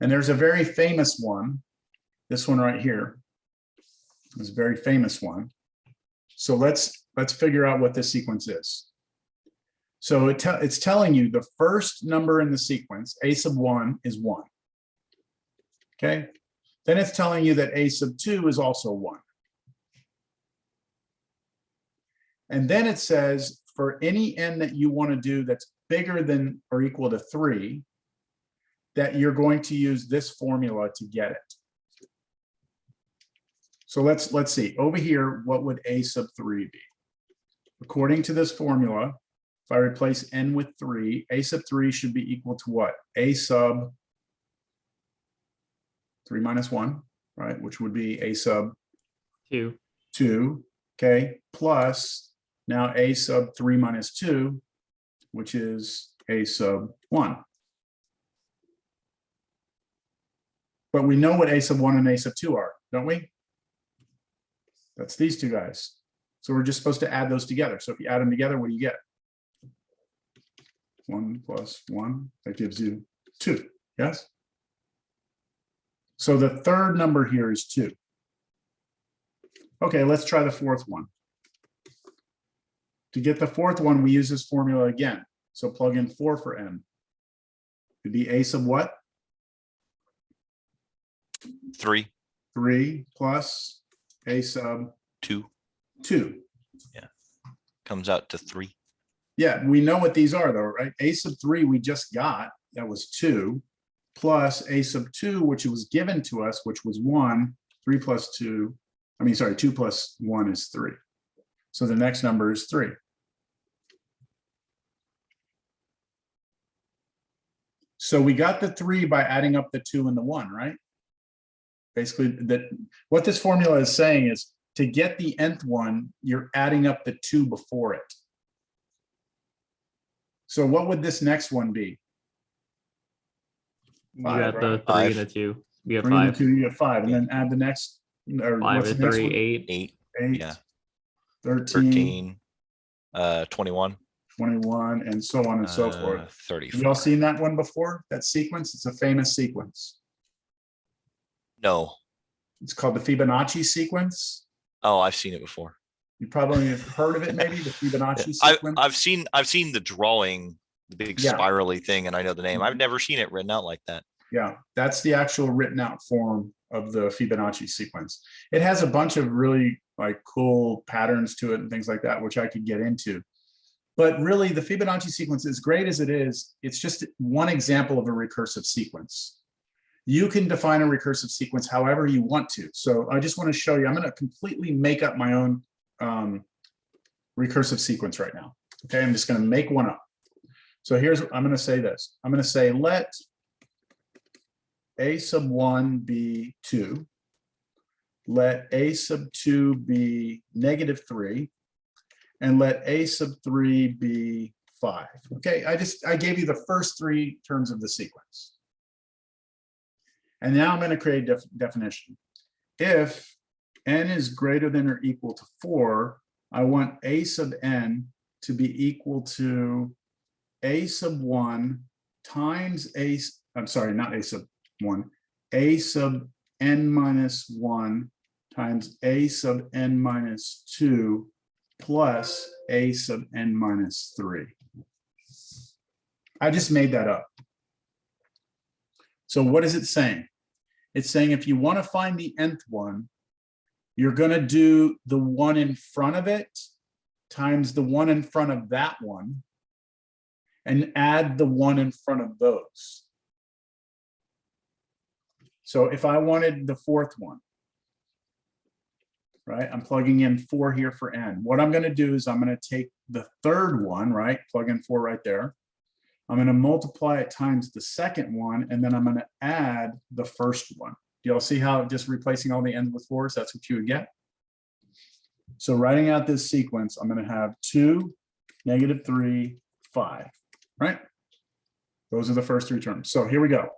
And there's a very famous one, this one right here. Is a very famous one. So let's figure out what this sequence is. So it's telling you the first number in the sequence, a sub 1, is 1. Okay. Then it's telling you that a sub 2 is also 1. And then it says for any n that you want to do that's bigger than or equal to 3, that you're going to use this formula to get it. So let's see over here, what would a sub 3 be? According to this formula, if I replace n with 3, a sub 3 should be equal to what? A sub 3 minus 1, right? Which would be a sub 2. 2, okay, plus now a sub 3 minus 2, which is a sub 1. But we know what a sub 1 and a sub 2 are, don't we? That's these two guys. So we're just supposed to add those together. So if you add them together, what do you get? 1 plus 1, that gives you 2, yes? So the third number here is 2. Okay, let's try the fourth one. To get the fourth one, we use this formula again. So plug in 4 for n. It'd be a sub what? 3, 3 plus a sub 2. 2. Comes out to 3. Yeah, we know what these are though, right? A sub 3 we just got, that was 2, plus a sub 2, which was given to us, which was 1, 3 plus 2, I mean, sorry, 2 plus 1 is 3. So the next number is 3. So we got the 3 by adding up the 2 and the 1, right? Basically, that what this formula is saying is to get the nth one, you're adding up the 2 before it. So what would this next one be? You 5, got the right? 3 and 5. the 2. You got 3 and 5. 2, you get 5, and then add the next, or 5 what's and the next 3, one? 8. 8, 8, yeah. 13, 21. 21, and so on and so forth. 34. Have y'all seen that one before? That sequence? It's a famous sequence. No. It's called the Fibonacci sequence. Oh, I've seen it before. You probably have heard of it, maybe, the Fibonacci I, sequence. I've seen the drawing, the big Yeah. spirally thing, and I know the name. I've never seen it written out like that. Yeah, that's the actual written out form of the Fibonacci sequence. It has a bunch of really like cool patterns to it and things like that, which I could get into. But really, the Fibonacci sequence, as great as it is, it's just one example of a recursive sequence. You can define a recursive sequence however you want to. So I just want to show you, I'm going to completely make up my own recursive sequence right now. Okay, I'm just going to make one up. So here's, I'm going to say this. I'm going to say let a sub 1 be 2. Let a sub 2 be -3. And let a sub 3 be 5. Okay, I gave you the first 3 terms of the sequence. And now I'm going to create a definition. If n is greater than or equal to 4, I want a sub n to be equal to a sub 1 times a, I'm sorry, not a sub 1, a sub n minus 1 times a sub n minus 2 plus a sub n minus 3. I just made that up. So what is it saying? It's saying if you want to find the nth one, you're going to do the one in front of it times the one in front of that one and add the one in front of those. So if I wanted the fourth one, right, I'm plugging in 4 here for n. What I'm going to do is I'm going to take the third one, right, plug in 4 right there. I'm going to multiply it times the second one, and then I'm going to add the first one. Do y'all see how just replacing all the n's with 4s, that's what you would get? So writing out this sequence, I'm going to have 2, -3, 5, right? Those are the first 3 terms. So here we go.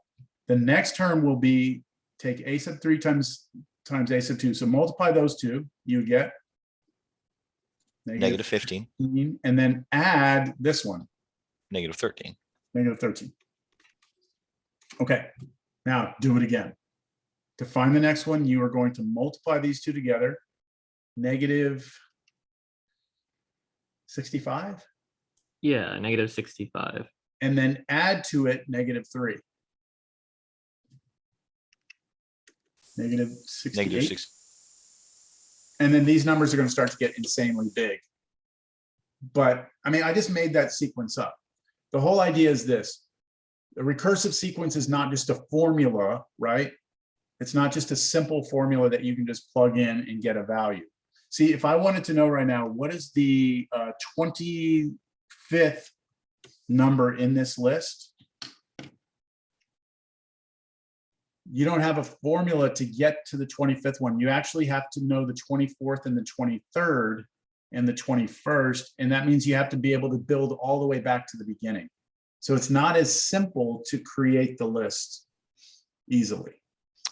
The next term will be take a sub 3 times times a sub 2. So multiply those two, you get Negative 15, 15, and then add this one, negative 13. negative 13. Okay, now do it again. To find the next one, you are going to multiply these two together, negative 65, Yeah, negative 65. and then add to it negative 3. Negative 68. Negative 6. And then these numbers are going to start to get insanely big. But I mean, I just made that sequence up. The whole idea is this. The recursive sequence is not just a formula, right? It's not just a simple formula that you can just plug in and get a value. See, if I wanted to know right now, what is the 25th number in this list? You don't have a formula to get to the 25th one. You actually have to know the 24th and the 23rd and the 21st. And that means you have to be able to build all the way back to the beginning. So it's not as simple to create the list easily.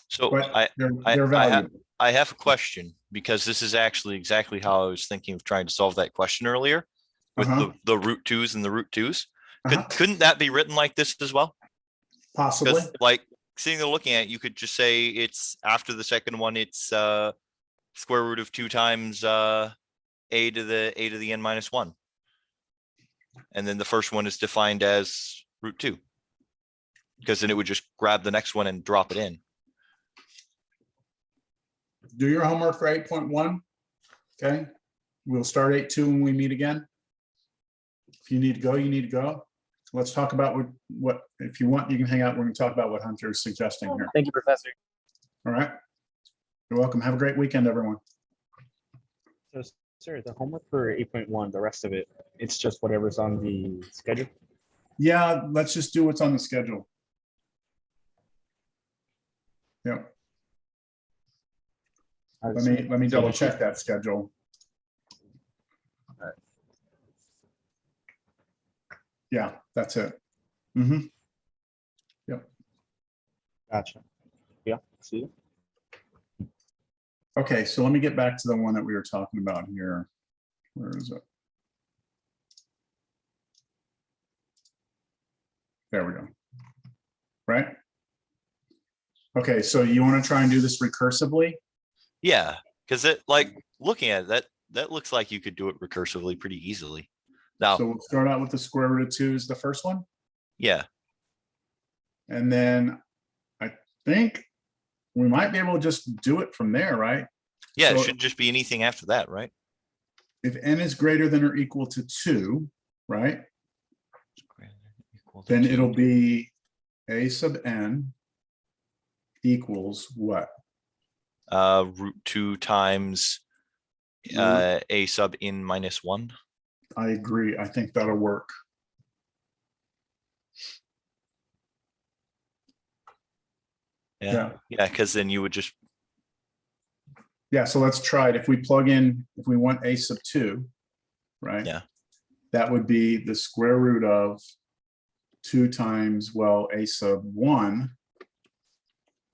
So But I they're valuable. have a question, because this is actually exactly how I was thinking of trying to solve that question earlier with the root 2s and the root 2s. Couldn't that be written like this as well? Possibly. Because like sitting there looking at it, you could just say it's after the second one, it's square root of 2 times a to the n minus 1. And then the first one is defined as root 2. Because then it would just grab the next one and drop it in. Do your homework for 8.1. Okay. We'll start 8.2 when we meet again. If you need to go, you need to go. Let's talk about what if you want, you can hang out. We're going to talk about what Hunter is suggesting here. Thank you, Professor. All right. You're welcome. Have a great weekend, everyone. So, sir, the homework for 8.1, the rest of it, it's just whatever's on the schedule? Yeah, let's just do what's on the schedule. Yep. Let me double check that schedule. Yeah, that's it. Mm-hmm. Yep. Gotcha. Yeah, see you. Okay, so let me get back to the one that we were talking about here. Where is it? There we go. Right? Okay, so you want to try and do this recursively? Yeah, because it like looking at it, that looks like you could do it recursively pretty easily. Now, So we'll start out with the square root of 2 is the first one. yeah, And then I think we might be able to just do it from there, right? yeah, it So- should just be anything after that, right? If n is greater than or equal to 2, right? Then it'll be a sub n equals what? Root 2 times a sub n minus 1. I agree. I think that'll work. Yeah, because then you would just Yeah, so let's try it. If we plug in, if we want a sub 2, right? Yeah. That would be the square root of 2 times, well, a sub 1,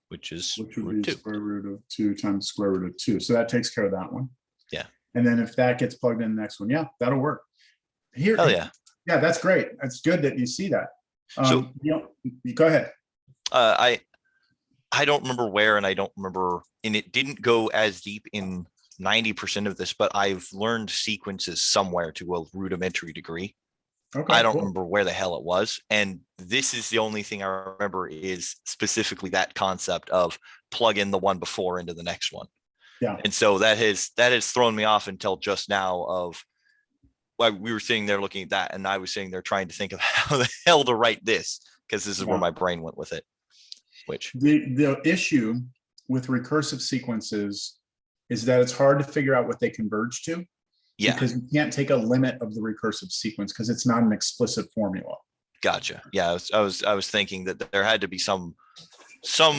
which is which would root be 2. square root of 2 times square root of 2. So that takes care of that one. Yeah. And then if that gets plugged in the next one, yeah, that'll work. Here, Hell yeah. yeah, that's great. That's good that you see that. So- You know, you go ahead. I don't remember where, and I don't remember, and it didn't go as deep in 90% of this, but I've learned sequences somewhere to a rudimentary degree. Okay, I don't cool. remember where the hell it was. And this is the only thing I remember is specifically that concept of plug in the one before into the next one. Yeah. And so that has thrown me off until just now of like we were sitting there looking at that, and I was sitting there trying to think of how the hell to write this, because this is where Yeah. my brain went with it. Which The issue with recursive sequences is that it's hard to figure out what they converge to. yeah, Because you can't take a limit of the recursive sequence because it's not an explicit formula. gotcha. Yeah, I was thinking that there had to be some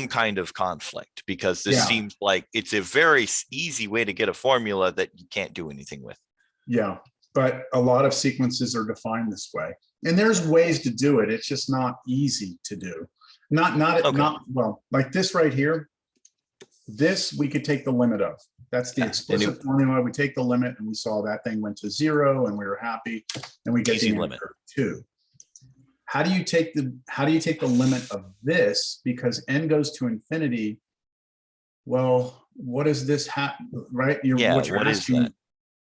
kind of conflict, because this Yeah. seems like it's a very easy way to get a formula that you can't do anything with. Yeah, but a lot of sequences are defined this way. And there's ways to do it. It's just not easy to do. Not Okay. well, like this right here. This, we could take the limit of. That's the Yeah, explicit formula. We take the limit and we saw that thing went to 0 and we were happy. And we get Easy the limit. answer 2. How do you take the limit of this? Because n goes to infinity. Well, what does this happen, right? Yeah, What you're what is asking, that?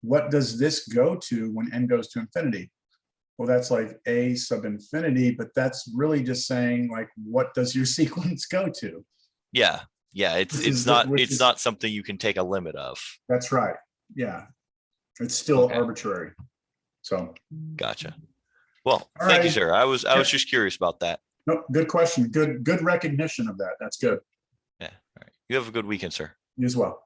what does this go to when n goes to infinity? Well, that's like a sub infinity, but that's really just saying like, what does your sequence go to? Yeah, yeah, Which is which not something you can take a limit of. That's right. Yeah. It's still Okay. arbitrary. So, Gotcha. Well, All thank you, right. sir. I was just curious about that. no, good question. Good recognition of that. That's good. Yeah. All right. You have a good weekend, sir. You as well.